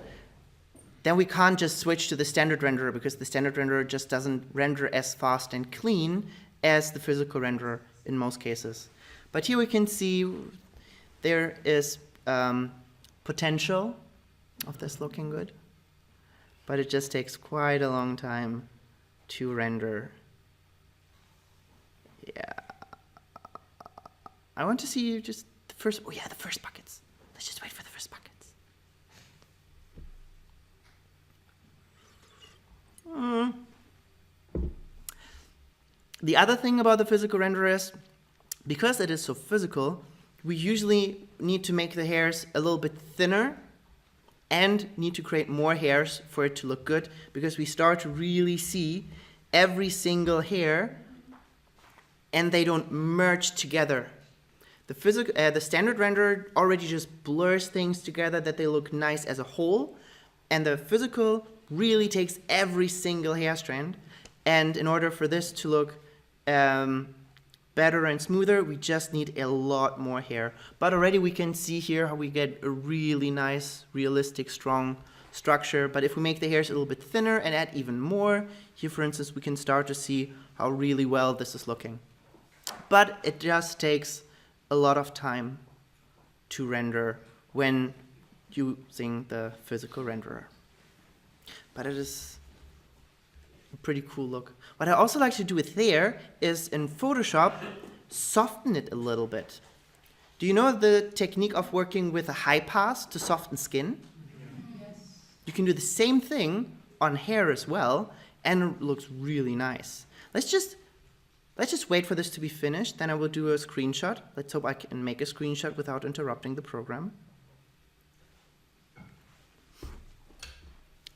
then we can't just switch to the standard renderer because the standard renderer just doesn't render as fast and clean as the physical renderer in most cases. But here we can see there is potential of this looking good, but it just takes quite a long time to render. Yeah. I want to see just the first, oh yeah, the first buckets. Let's just wait for the first buckets. The other thing about the physical renderer is, because it is so physical, we usually need to make the hairs a little bit thinner and need to create more hairs for it to look good, because we start to really see every single hair and they don't merge together. The standard renderer already just blurs things together that they look nice as a whole, and the physical really takes every single hair strand, and in order for this to look better and smoother, we just need a lot more hair. But already we can see here how we get a really nice, realistic, strong structure. But if we make the hairs a little bit thinner and add even more, here for instance we can start to see how really well this is looking. But it just takes a lot of time to render when using the physical renderer. But it is a pretty cool look. What I also like to do with hair is in Photoshop soften it a little bit. Do you know the technique of working with a high pass to soften skin? Yes. You can do the same thing on hair as well, and it looks really nice. Let's just wait for this to be finished, then I will do a screenshot. Let's hope I can make a screenshot without interrupting the program.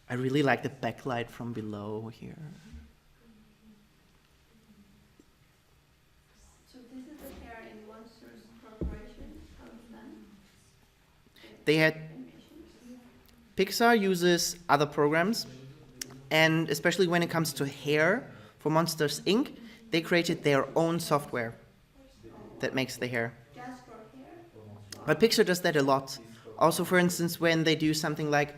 I really like the backlight from below here. So this is the hair in Monsters Corporation. How it's done? They had Pixar uses other programs, and especially when it comes to hair for Monsters Inc., they created their own software that makes the hair. Just for hair? But Pixar does that a lot. Also, for instance, when they do something like,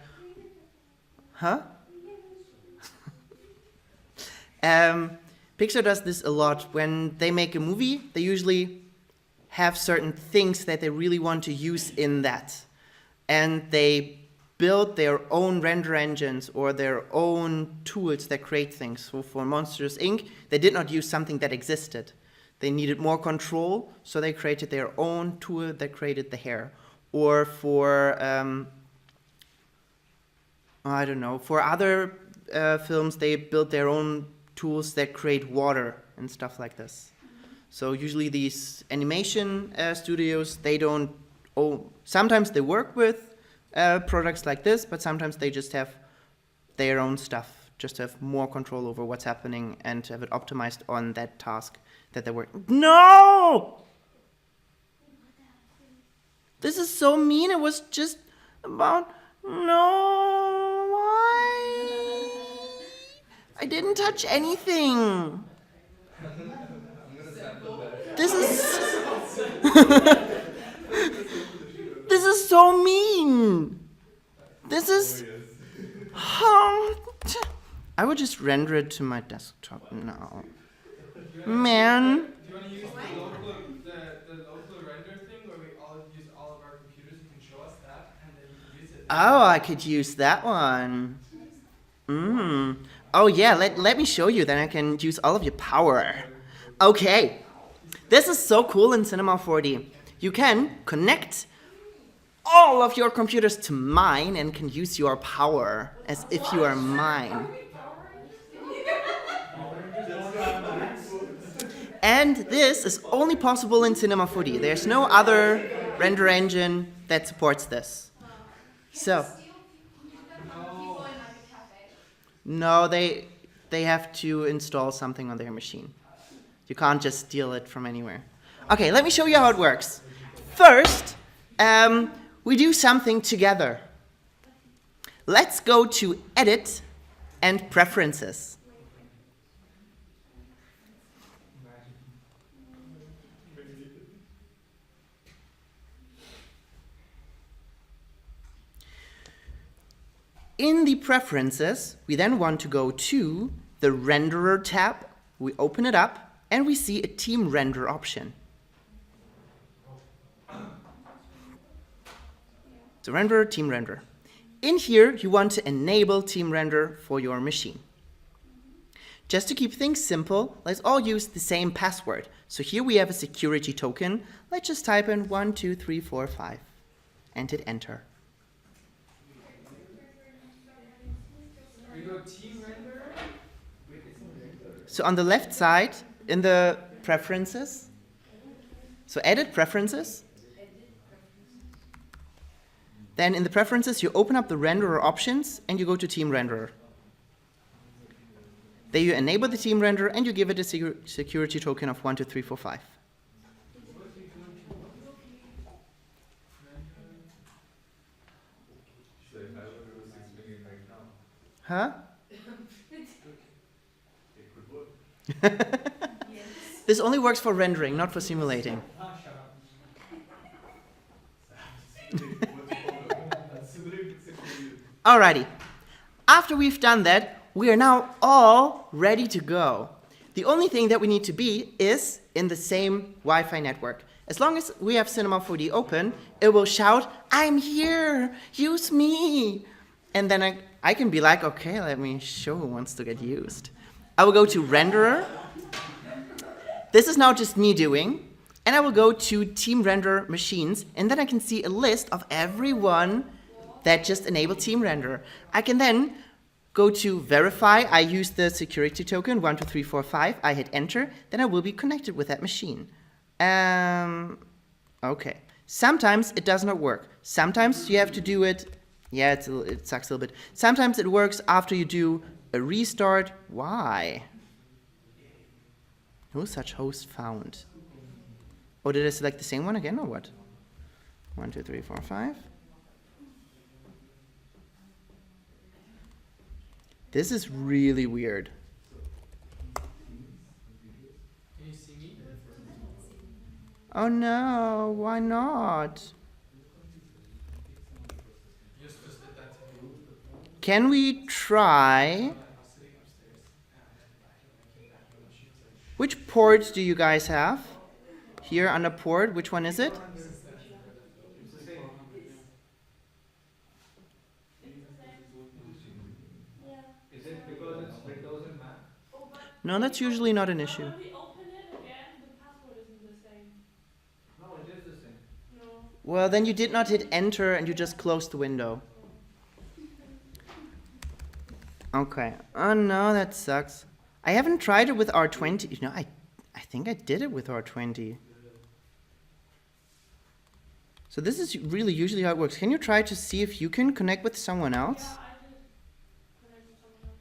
Pixar does this a lot. When they make a movie, they usually have certain things that they really want to use in that. And they build their own render engines or their own tools that create things. So for Monsters Inc., they did not use something that existed. They needed more control, so they created their own tool that created the hair. Or for, I don't know, for other films, they built their own tools that create water and stuff like this. So usually these animation studios, they don't, sometimes they work with products like this, but sometimes they just have their own stuff, just to have more control over what's happening and to have it optimized on that task that they work. No! This is so mean. It was just about, no, why? I didn't touch anything. This is this is so mean. This is I would just render it to my desktop now. Man. Do you want to use the local render thing where we all use all of our computers? You can show us that, and then you can use it. Oh, I could use that one. Oh yeah, let me show you, then I can use all of your power. Okay. This is so cool in Cinema 4D. You can connect all of your computers to mine and can use your power as if you are mine. And this is only possible in Cinema 4D. There's no other render engine that supports this. So, no, they have to install something on their machine. You can't just steal it from anywhere. Okay, let me show you how it works. First, we do something together. Let's go to Edit and Preferences. In the Preferences, we then want to go to the Renderer tab. We open it up, and we see a Team Render option. So Renderer, Team Render. In here, you want to enable Team Render for your machine. Just to keep things simple, let's all use the same password. So here we have a security token. Let's just type in 12345 and hit enter. We go team render. So on the left side, in the Preferences, so Edit Preferences. Then in the Preferences, you open up the Renderer options and you go to Team Renderer. There you enable the Team Renderer and you give it a security token of 12345. So if I were to do 6 million right now, Huh? it could work. This only works for rendering, not for simulating. Alrighty. After we've done that, we are now all ready to go. The only thing that we need to be is in the same Wi-Fi network. As long as we have Cinema 4D open, it will shout, "I'm here, use me." And then I can be like, okay, let me show who wants to get used. I will go to Renderer. This is now just me doing. And I will go to Team Render Machines, and then I can see a list of everyone that just enabled Team Render. I can then go to Verify. I use the security token 12345. I hit Enter. Then I will be connected with that machine. Okay. Sometimes it does not work. Sometimes you have to do it. Yeah, it sucks a little bit. Sometimes it works after you do a restart. Why? No such host found. Oh, did I select the same one again or what? 1, 2, 3, 4, 5. This is really weird. Can you see me? Oh no, why not? Just did that to me. Can we try? I was sitting upstairs. I came back and my shoes like Which port do you guys have? Here under port, which one is it? Yeah. Is it because it's Windows and Mac? No, that's usually not an issue. When we open it again, the Well, then you did not hit enter and you just closed the window. Okay. Oh no, that sucks. I haven't tried it with R20. You know, I think I did it with R20. So this is really usually how it works. Can you try to see if you can connect with someone else? Yeah, I did connect with someone else.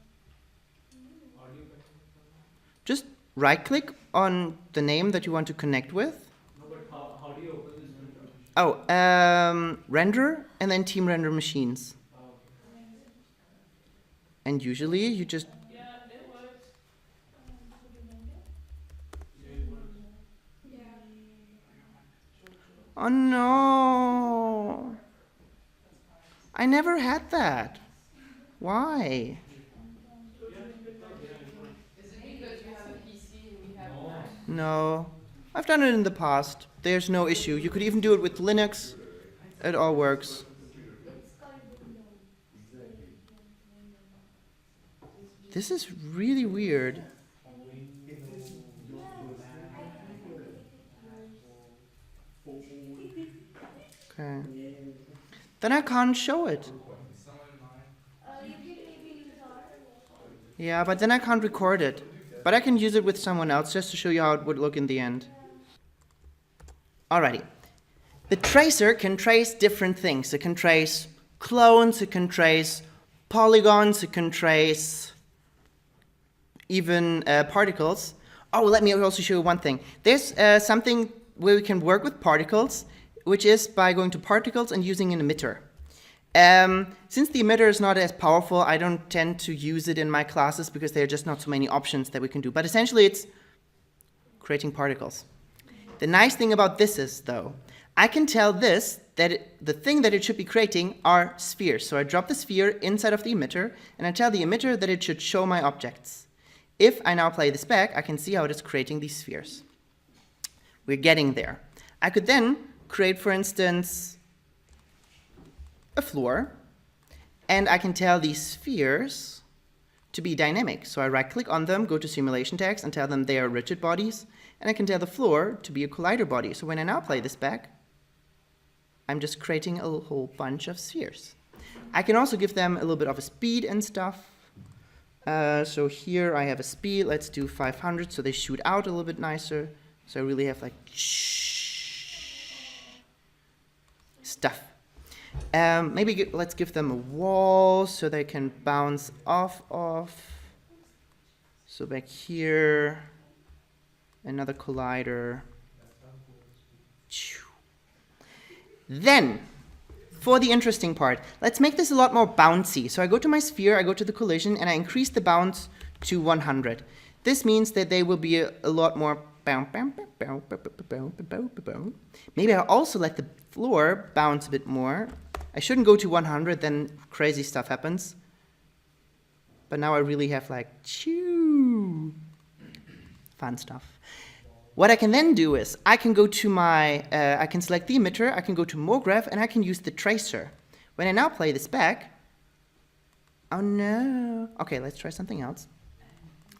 Audio connecting with someone? Just right click on the name that you want to connect with. No, but how do you open this window? Oh, render and then team render machines. Oh, okay. And usually you just, Yeah, it works. Yeah, it works. oh no. I never had that. Why? Is it because you have a PC and we have No. Mac? No. I've done it in the past. There's no issue. You could even do it with Linux. It all works. It's called window. Exactly. This is really weird. Okay. Then I can't show it. Someone in mind. You can maybe use R. Yeah, but then I can't record it. But I can use it with someone else just to show you how it would look in the end. Alrighty. The tracer can trace different things. It can trace clones, it can trace polygons, it can trace even particles. Oh, let me also show you one thing. There's something where we can work with particles, which is by going to particles and using an emitter. Since the emitter is not as powerful, I don't tend to use it in my classes because there are just not so many options that we can do. But essentially, it's creating particles. The nice thing about this is, though, I can tell this that the thing that it should be creating are spheres. So I drop the sphere inside of the emitter, and I tell the emitter that it should show my objects. If I now play this back, I can see how it is creating these spheres. We're getting there. I could then create, for instance, a floor, and I can tell these spheres to be dynamic. So I right-click on them, go to simulation tags, and tell them they are rigid bodies, and I can tell the floor to be a collider body. So when I now play this back, I'm just creating a whole bunch of spheres. I can also give them a little bit of a speed and stuff. So here I have a speed, let's do 500, so they shoot out a little bit nicer. So I really have like stuff. Maybe let's give them a wall so they can bounce off of. So back here, another collider. Then, for the interesting part, let's make this a lot more bouncy. So I go to my sphere, I go to the collision, and I increase the bounce to 100. This means that they will be a lot more. Maybe I'll also let the floor bounce a bit more. I shouldn't go to 100, then crazy stuff happens. But now I really have like, fun stuff. What I can then do is, I can go to my, I can select the emitter, I can go to MoGraph, and I can use the tracer. When I now play this back, oh no. Okay, let's try something else.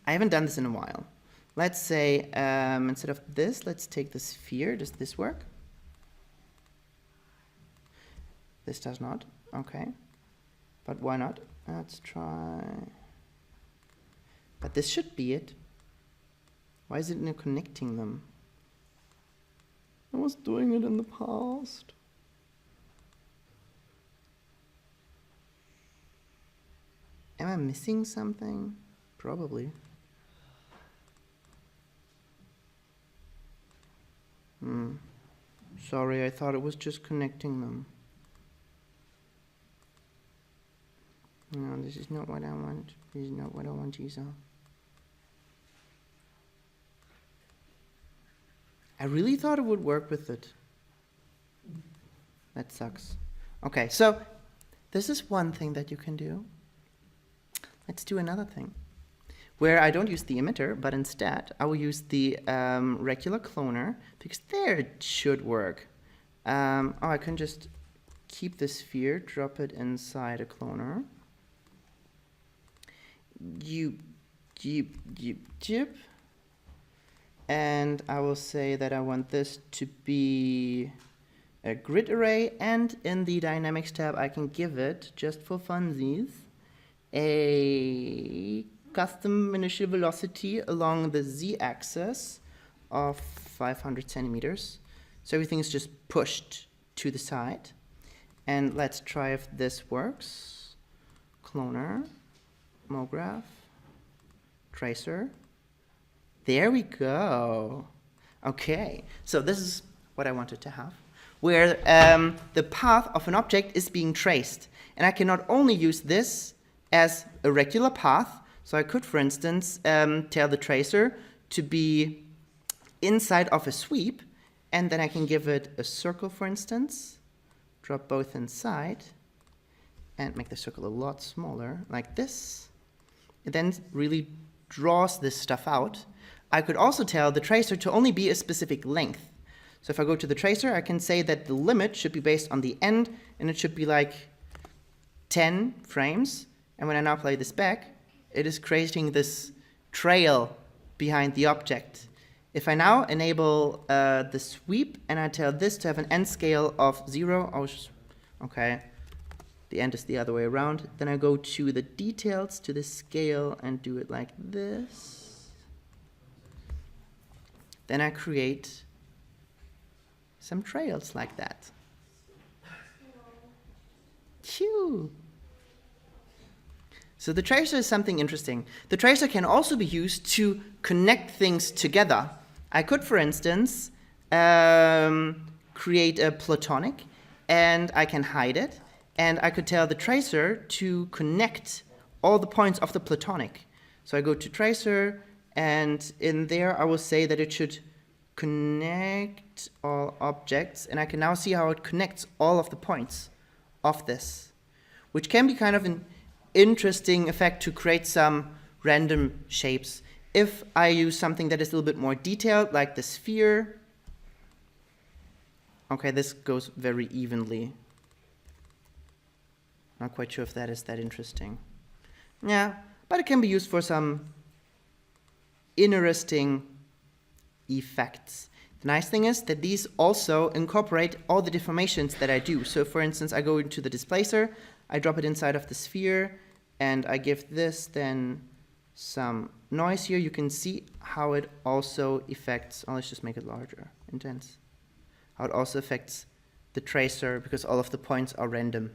I haven't done this in a while. Let's say, instead of this, let's take the sphere. Does this work? This does not. Okay. But why not? Let's try. But this should be it. Why is it not connecting them? I was doing it in the past. Am I missing something? Probably. Sorry, I thought it was just connecting them. No, this is not what I want. This is not what I want, Gisa. I really thought it would work with it. That sucks. Okay, so this is one thing that you can do. Let's do another thing, where I don't use the emitter, but instead I will use the regular cloner, because there it should work. Oh, I can just keep the sphere, drop it inside a cloner. Jip. And I will say that I want this to be a grid array, and in the Dynamics tab I can give it, just for funsies, a custom initial velocity along the z-axis of 500 centimeters. So everything is just pushed to the side. And let's try if this works. Cloner, MoGraph, tracer. There we go. Okay, so this is what I wanted to have, where the path of an object is being traced. And I can not only use this as a regular path, so I could, for instance, tell the tracer to be inside of a sweep, and then I can give it a circle, for instance, drop both inside, and make the circle a lot smaller, like this. It then really draws this stuff out. I could also tell the tracer to only be a specific length. So if I go to the tracer, I can say that the limit should be based on the end, and it should be like 10 frames. And when I now play this back, it is creating this trail behind the object. If I now enable the sweep and I tell this to have an end scale of 0, okay, the end is the other way around, then I go to the details, to the scale, and do it like this. Then I create some trails like that. Phew. So the tracer is something interesting. The tracer can also be used to connect things together. I could, for instance, create a platonic, and I can hide it, and I could tell the tracer to connect all the points of the platonic. So I go to tracer, and in there I will say that it should connect all objects, and I can now see how it connects all of the points of this, which can be kind of an interesting effect to create some random shapes. If I use something that is a little bit more detailed, like the sphere, okay, this goes very evenly. Not quite sure if that is that interesting. Yeah, but it can be used for some interesting effects. The nice thing is that these also incorporate all the deformations that I do. So for instance, I go into the displacer, I drop it inside of the sphere, and I give this then some noise here. You can see how it also affects, oh, let's just make it larger, intense. How it also affects the tracer because all of the points are random.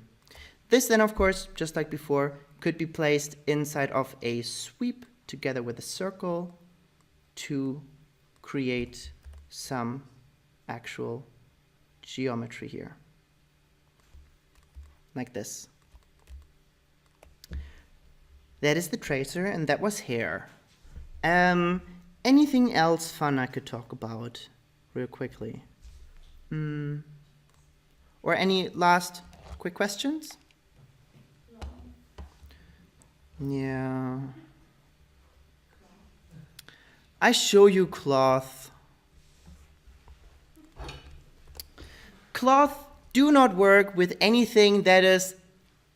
This then, of course, just like before, could be placed inside of a sweep together with a circle to create some actual geometry here, like this. That is the tracer, and that was hair. Anything else fun I could talk about real quickly? Or any last quick questions? Yeah. I show you cloth. Cloth do not work with anything that is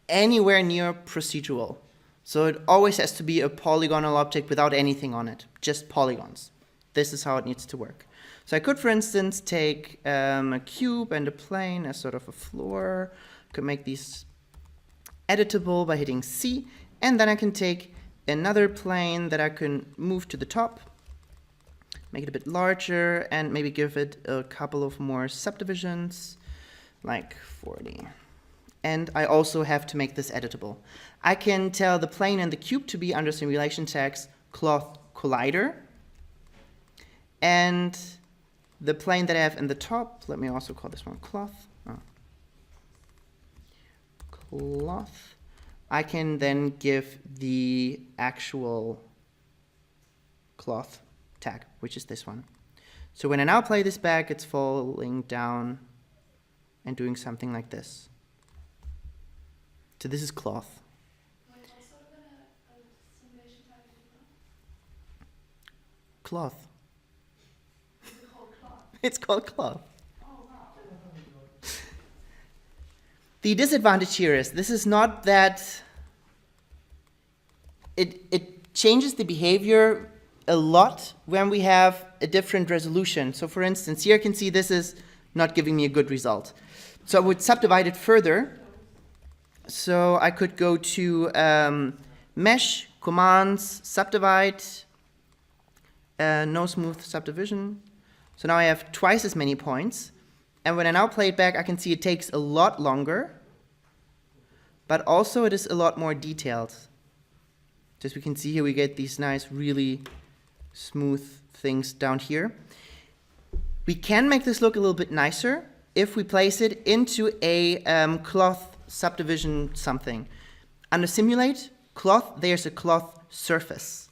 anywhere near procedural. So it always has to be a polygonal object without anything on it, just polygons. This is how it needs to work. So I could, for instance, take a cube and a plane as sort of a floor. I could make these editable by hitting C, and then I can take another plane that I can move to the top, make it a bit larger, and maybe give it a couple of more subdivisions, like 40. And I also have to make this editable. I can tell the plane and the cube to be under simulation tags cloth collider. And the plane that I have in the top, let me also call this one cloth. Cloth. I can then give the actual cloth tag, which is this one. So when I now play this back, it's falling down and doing something like this. So this is cloth. Wait, what sort of a simulation tag is it called? Cloth. Is it called cloth? It's called cloth. Oh, wow. The disadvantage here is this is not that it changes the behavior a lot when we have a different resolution. So for instance, here you can see this is not giving me a good result. So I would subdivide it further. So I could go to mesh, commands, subdivide, no smooth subdivision. So now I have twice as many points. And when I now play it back, I can see it takes a lot longer, but also it is a lot more detailed. As we can see here, we get these nice, really smooth things down here. We can make this look a little bit nicer if we place it into a cloth subdivision something. Under simulate, cloth, there's a cloth surface.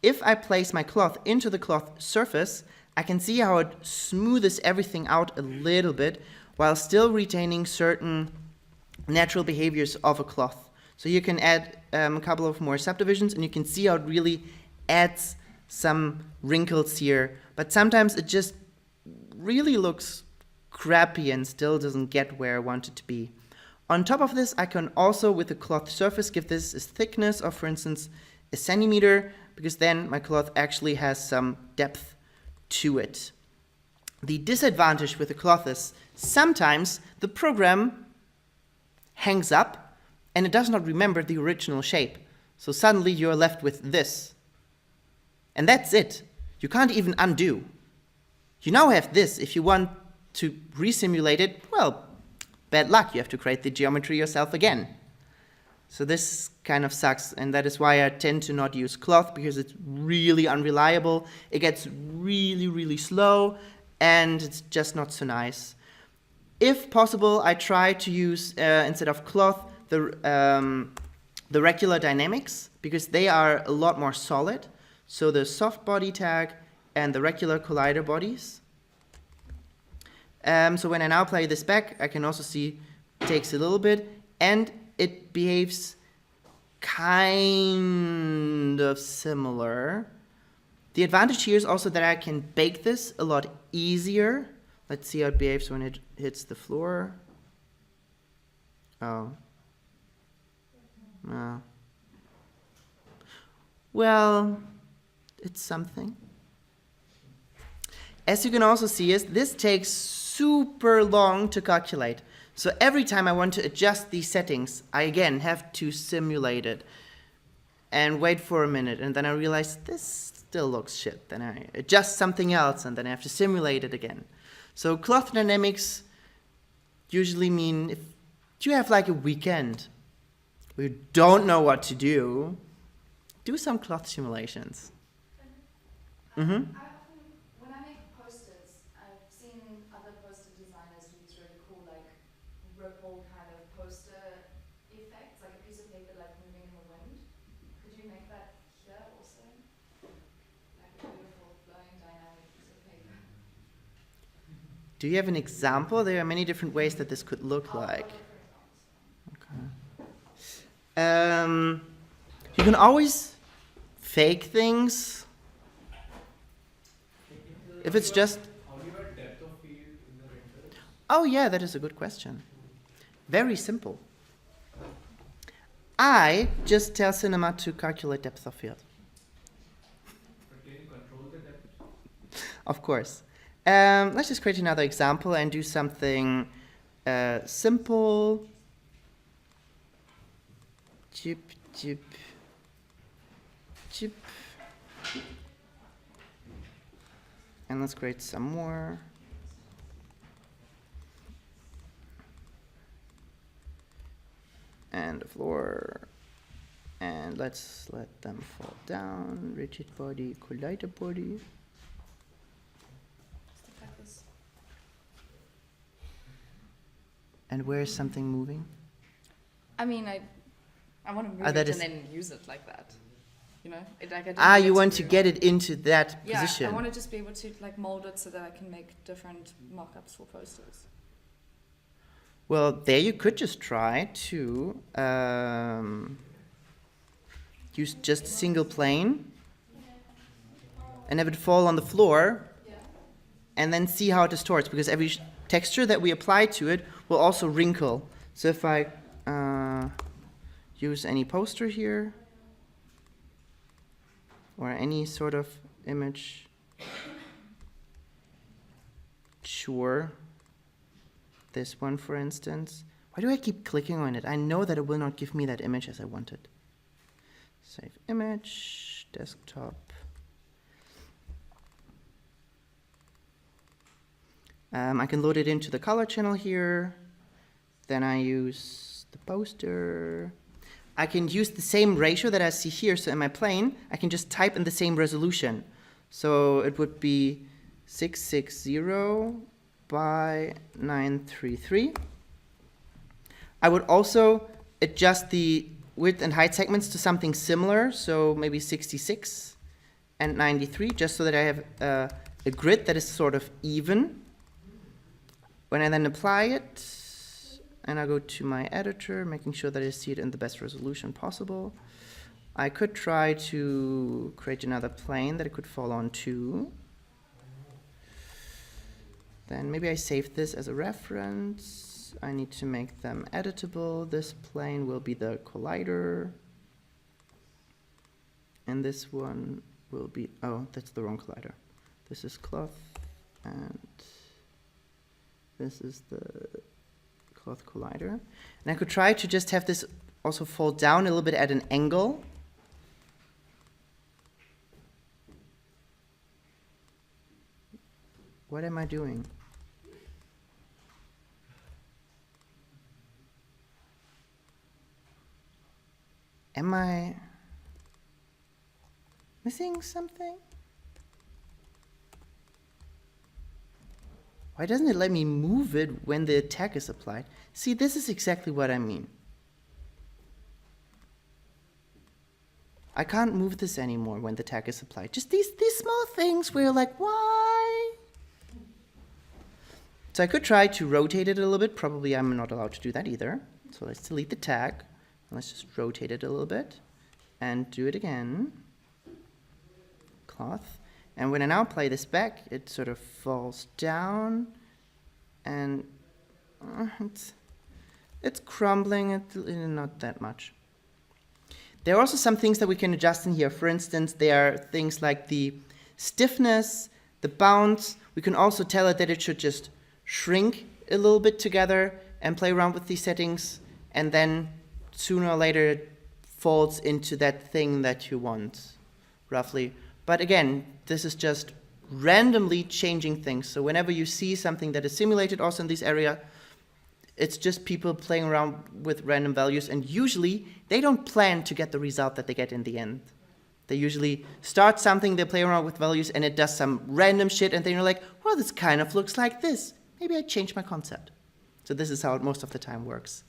If I place my cloth into the cloth surface, I can see how it smoothes everything out a little bit while still retaining certain natural behaviors of a cloth. So you can add a couple of more subdivisions and you can see how it really adds some wrinkles here. But sometimes it just really looks crappy and still doesn't get where I want it to be. On top of this, I can also, with the cloth surface, give this a thickness of, for instance, a centimeter, because then my cloth actually has some depth to it. The disadvantage with the cloth is sometimes the program hangs up and it does not remember the original shape. So suddenly you're left with this. And that's it. You can't even undo. You now have this. If you want to resimulate it, well, bad luck. You have to create the geometry yourself again. So this kind of sucks, and that is why I tend to not use cloth, because it's really unreliable. It gets really, really slow, and it's just not so nice. If possible, I try to use, instead of cloth, the regular dynamics, because they are a lot more solid. So the soft body tag and the regular collider bodies. So when I now play this back, I can also see it takes a little bit, and it behaves kind of similar. The advantage here is also that I can bake this a lot easier. Let's see how it behaves when it hits the floor. Oh. Well, it's something. As you can also see, this takes super long to calculate. So every time I want to adjust these settings, I again have to simulate it and wait for a minute, and then I realize this still looks shit. Then I adjust something else, and then I have to simulate it again. So cloth dynamics usually mean if you have like a weekend where you don't know what to do some cloth simulations. I often, when I make posters, I've seen other poster designers do these really cool, like, ripple kind of poster effects, like a piece of paper like moving in the wind. Could you make that here also? Like a beautiful flowing dynamic piece of paper. Do you have an example? There are many different ways that this could look like. Okay. You can always fake things. If it's just... How do you add depth of field in the render? Oh yeah, that is a good question. Very simple. I just tell Cinema to calculate depth of field. But can you control the depth? Of course. Let's just create another example and do something simple. Chip, chip, chip. And let's create some more. And the floor. And let's let them fall down. Rigid body, collider body. Stuff like this. And where is something moving? I mean, I want to move that it is- and then use it like that. You know, like I didn't You get want to get it into that Yeah, position. I want to just be able to like mold it so that I can make different mock-ups for posters. Well, there you could just try to use just a single plane and have it fall on the floor and then see how it distorts, because every texture that we apply to it will also wrinkle. So if I use any poster here or any sort of image, sure. This one, for instance. Why do I keep clicking on it? I know that it will not give me that image as I wanted. Save image, desktop. I can load it into the color channel here. Then I use the poster. I can use the same ratio that I see here. So in my plane, I can just type in the same resolution. So it would be 660 by 933. I would also adjust the width and height segments to something similar. So maybe 66 and 93, just so that I have a grid that is sort of even. When I then apply it, and I go to my editor, making sure that I see it in the best resolution possible, I could try to create another plane that it could fall onto. Then maybe I save this as a reference. I need to make them editable. This plane will be the collider. And this one will be, oh, that's the wrong collider. This is cloth, and this is the cloth collider. And I could try to just have this also fall down a little bit at an angle. What am I doing? Am I missing something? Why doesn't it let me move it when the attack is applied? See, this is exactly what I mean. I can't move this anymore when the tag is applied. Just these small things where you're like, why? So I could try to rotate it a little bit. Probably I'm not allowed to do that either. So let's delete the tag. Let's just rotate it a little bit and do it again. Cloth. And when I now play this back, it sort of falls down, and it's crumbling, not that much. There are also some things that we can adjust in here. For instance, there are things like the stiffness, the bounce. We can also tell it that it should just shrink a little bit together and play around with these settings, and then sooner or later it falls into that thing that you want, roughly. But again, this is just randomly changing things. So whenever you see something that is simulated also in this area, it's just people playing around with random values, and usually they don't plan to get the result that they get in the end. They usually start something, they play around with values, and it does some random shit, and then you're like, well, this kind of looks like this. Maybe I changed my concept. So this is how it most of the time works.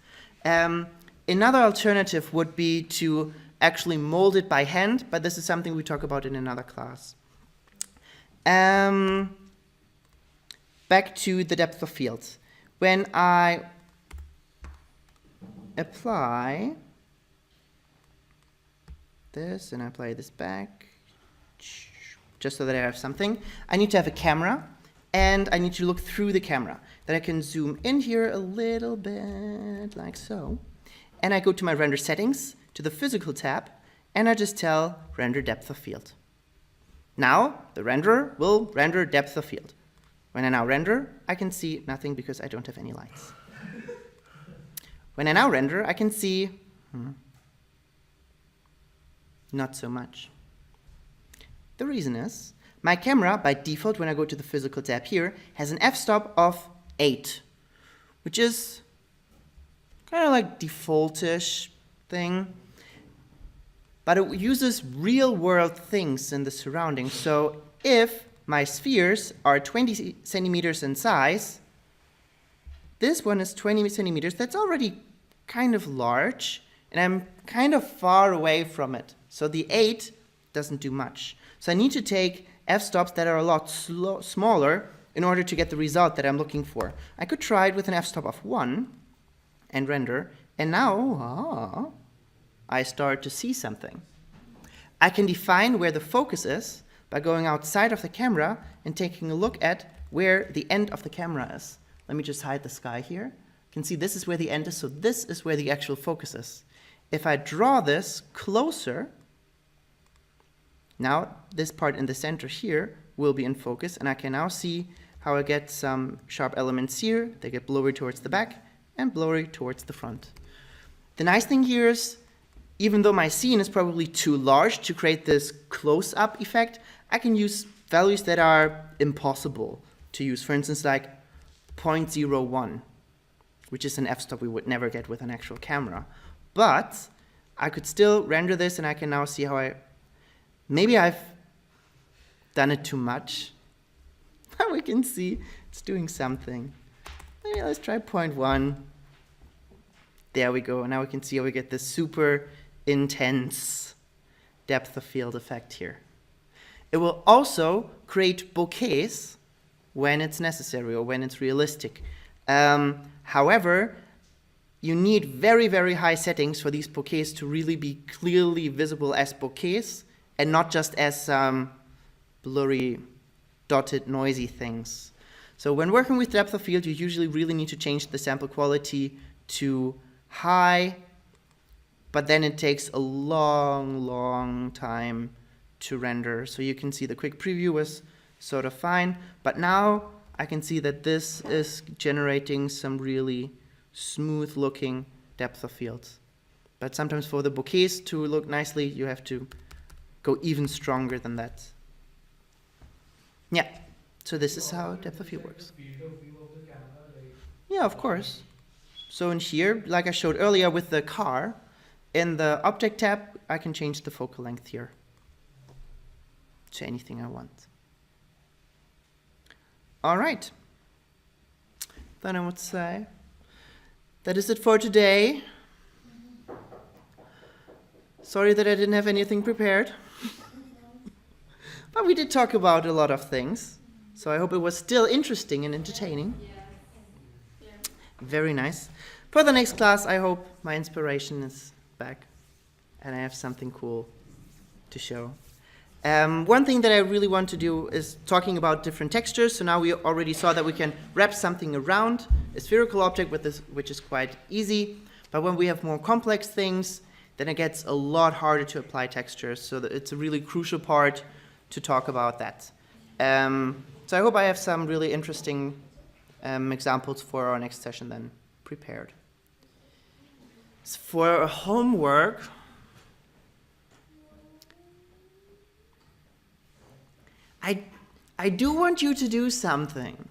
Another alternative would be to actually mold it by hand, but this is something we talk about in another class. Back to the depth of field. When I apply this and I apply this back, just so that I have something, I need to have a camera, and I need to look through the camera. Then I can zoom in here a little bit, like so, and I go to my render settings, to the physical tab, and I just tell render depth of field. Now the renderer will render depth of field. When I now render, I can see nothing because I don't have any lights. When I now render, I can see not so much. The reason is my camera, by default, when I go to the physical tab here, has an f-stop of 8, which is kind of like default-ish thing. But it uses real-world things in the surroundings. So if my spheres are 20 centimeters in size, this one is 20 centimeters. That's already kind of large, and I'm kind of far away from it. So the 8 doesn't do much. So I need to take f-stops that are a lot smaller in order to get the result that I'm looking for. I could try it with an f-stop of 1 and render, and now I start to see something. I can define where the focus is by going outside of the camera and taking a look at where the end of the camera is. Let me just hide the sky here. You can see this is where the end is, so this is where the actual focus is. If I draw this closer, now this part in the center here will be in focus, and I can now see how I get some sharp elements here. They get blurry towards the back and blurry towards the front. The nice thing here is, even though my scene is probably too large to create this close-up effect, I can use values that are impossible to use. For instance, like 0.01, which is an f-stop we would never get with an actual camera. But I could still render this, and I can now see how maybe I've done it too much. We can see it's doing something. Maybe let's try 0.1. There we go. Now we can see how we get this super intense depth of field effect here. It will also create bokehs when it's necessary or when it's realistic. However, you need very, very high settings for these bokehs to really be clearly visible as bokehs and not just as blurry, dotted, noisy things. So when working with depth of field, you usually really need to change the sample quality to high, but then it takes a long, long time to render. So you can see the quick preview was sort of fine, but now I can see that this is generating some really smooth looking depth of fields. But sometimes for the bokehs to look nicely, you have to go even stronger than that. Yeah, so this is how depth of field works. Yeah, of course. So in here, like I showed earlier with the car, in the object tab, I can change the focal length here to anything I want. All right. Then I would say that is it for today. Sorry that I didn't have anything prepared. But we did talk about a lot of things. So I hope it was still interesting and entertaining. Very nice. For the next class, I hope my inspiration is back and I have something cool to show. One thing that I really want to do is talking about different textures. So now we already saw that we can wrap something around a spherical object with this, which is quite easy. But when we have more complex things, then it gets a lot harder to apply textures. So that it's a really crucial part to talk about that. So I hope I have some really interesting examples for our next session then prepared. So for homework, I do want you to do something,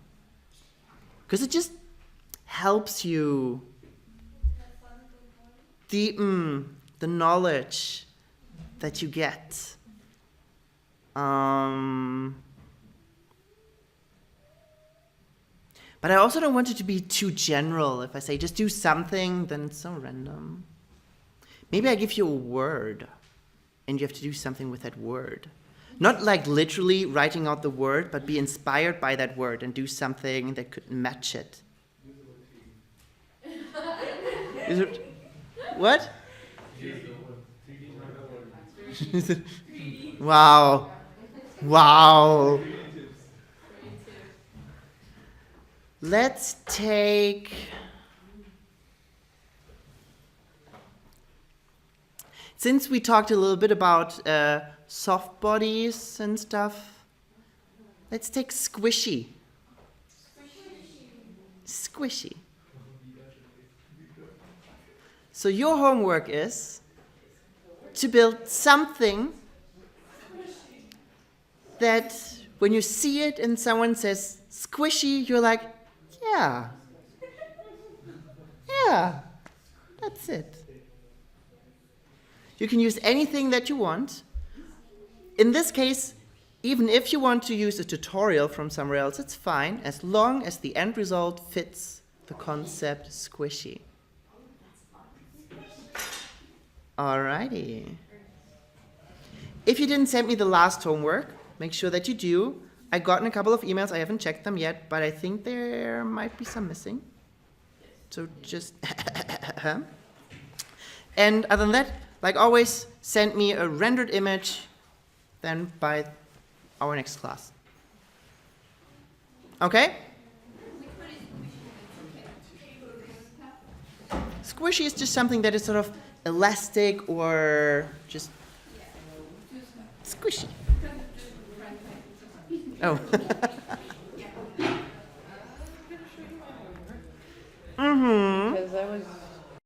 because it just helps you deepen the knowledge that you get. But I also don't want it to be too general. If I say just do something, then it's so random. Maybe I give you a word, and you have to do something with that word. Not like literally writing out the word, but be inspired by that word and do something that could match it. Is it what? Wow. Wow. Let's take... Since we talked a little bit about soft bodies and stuff, let's take squishy. Squishy. So your homework is to build something that when you see it and someone says squishy, you're like, yeah, that's it. You can use anything that you want. In this case, even if you want to use a tutorial from somewhere else, it's fine, as long as the end result fits the concept squishy. Alrighty. If you didn't send me the last homework, make sure that you do. I've gotten a couple of emails. I haven't checked them yet, but I think there might be some missing. So just... And other than that, like always, send me a rendered image then by our next class. Okay? Squishy is just something that is sort of elastic or just squishy. Oh.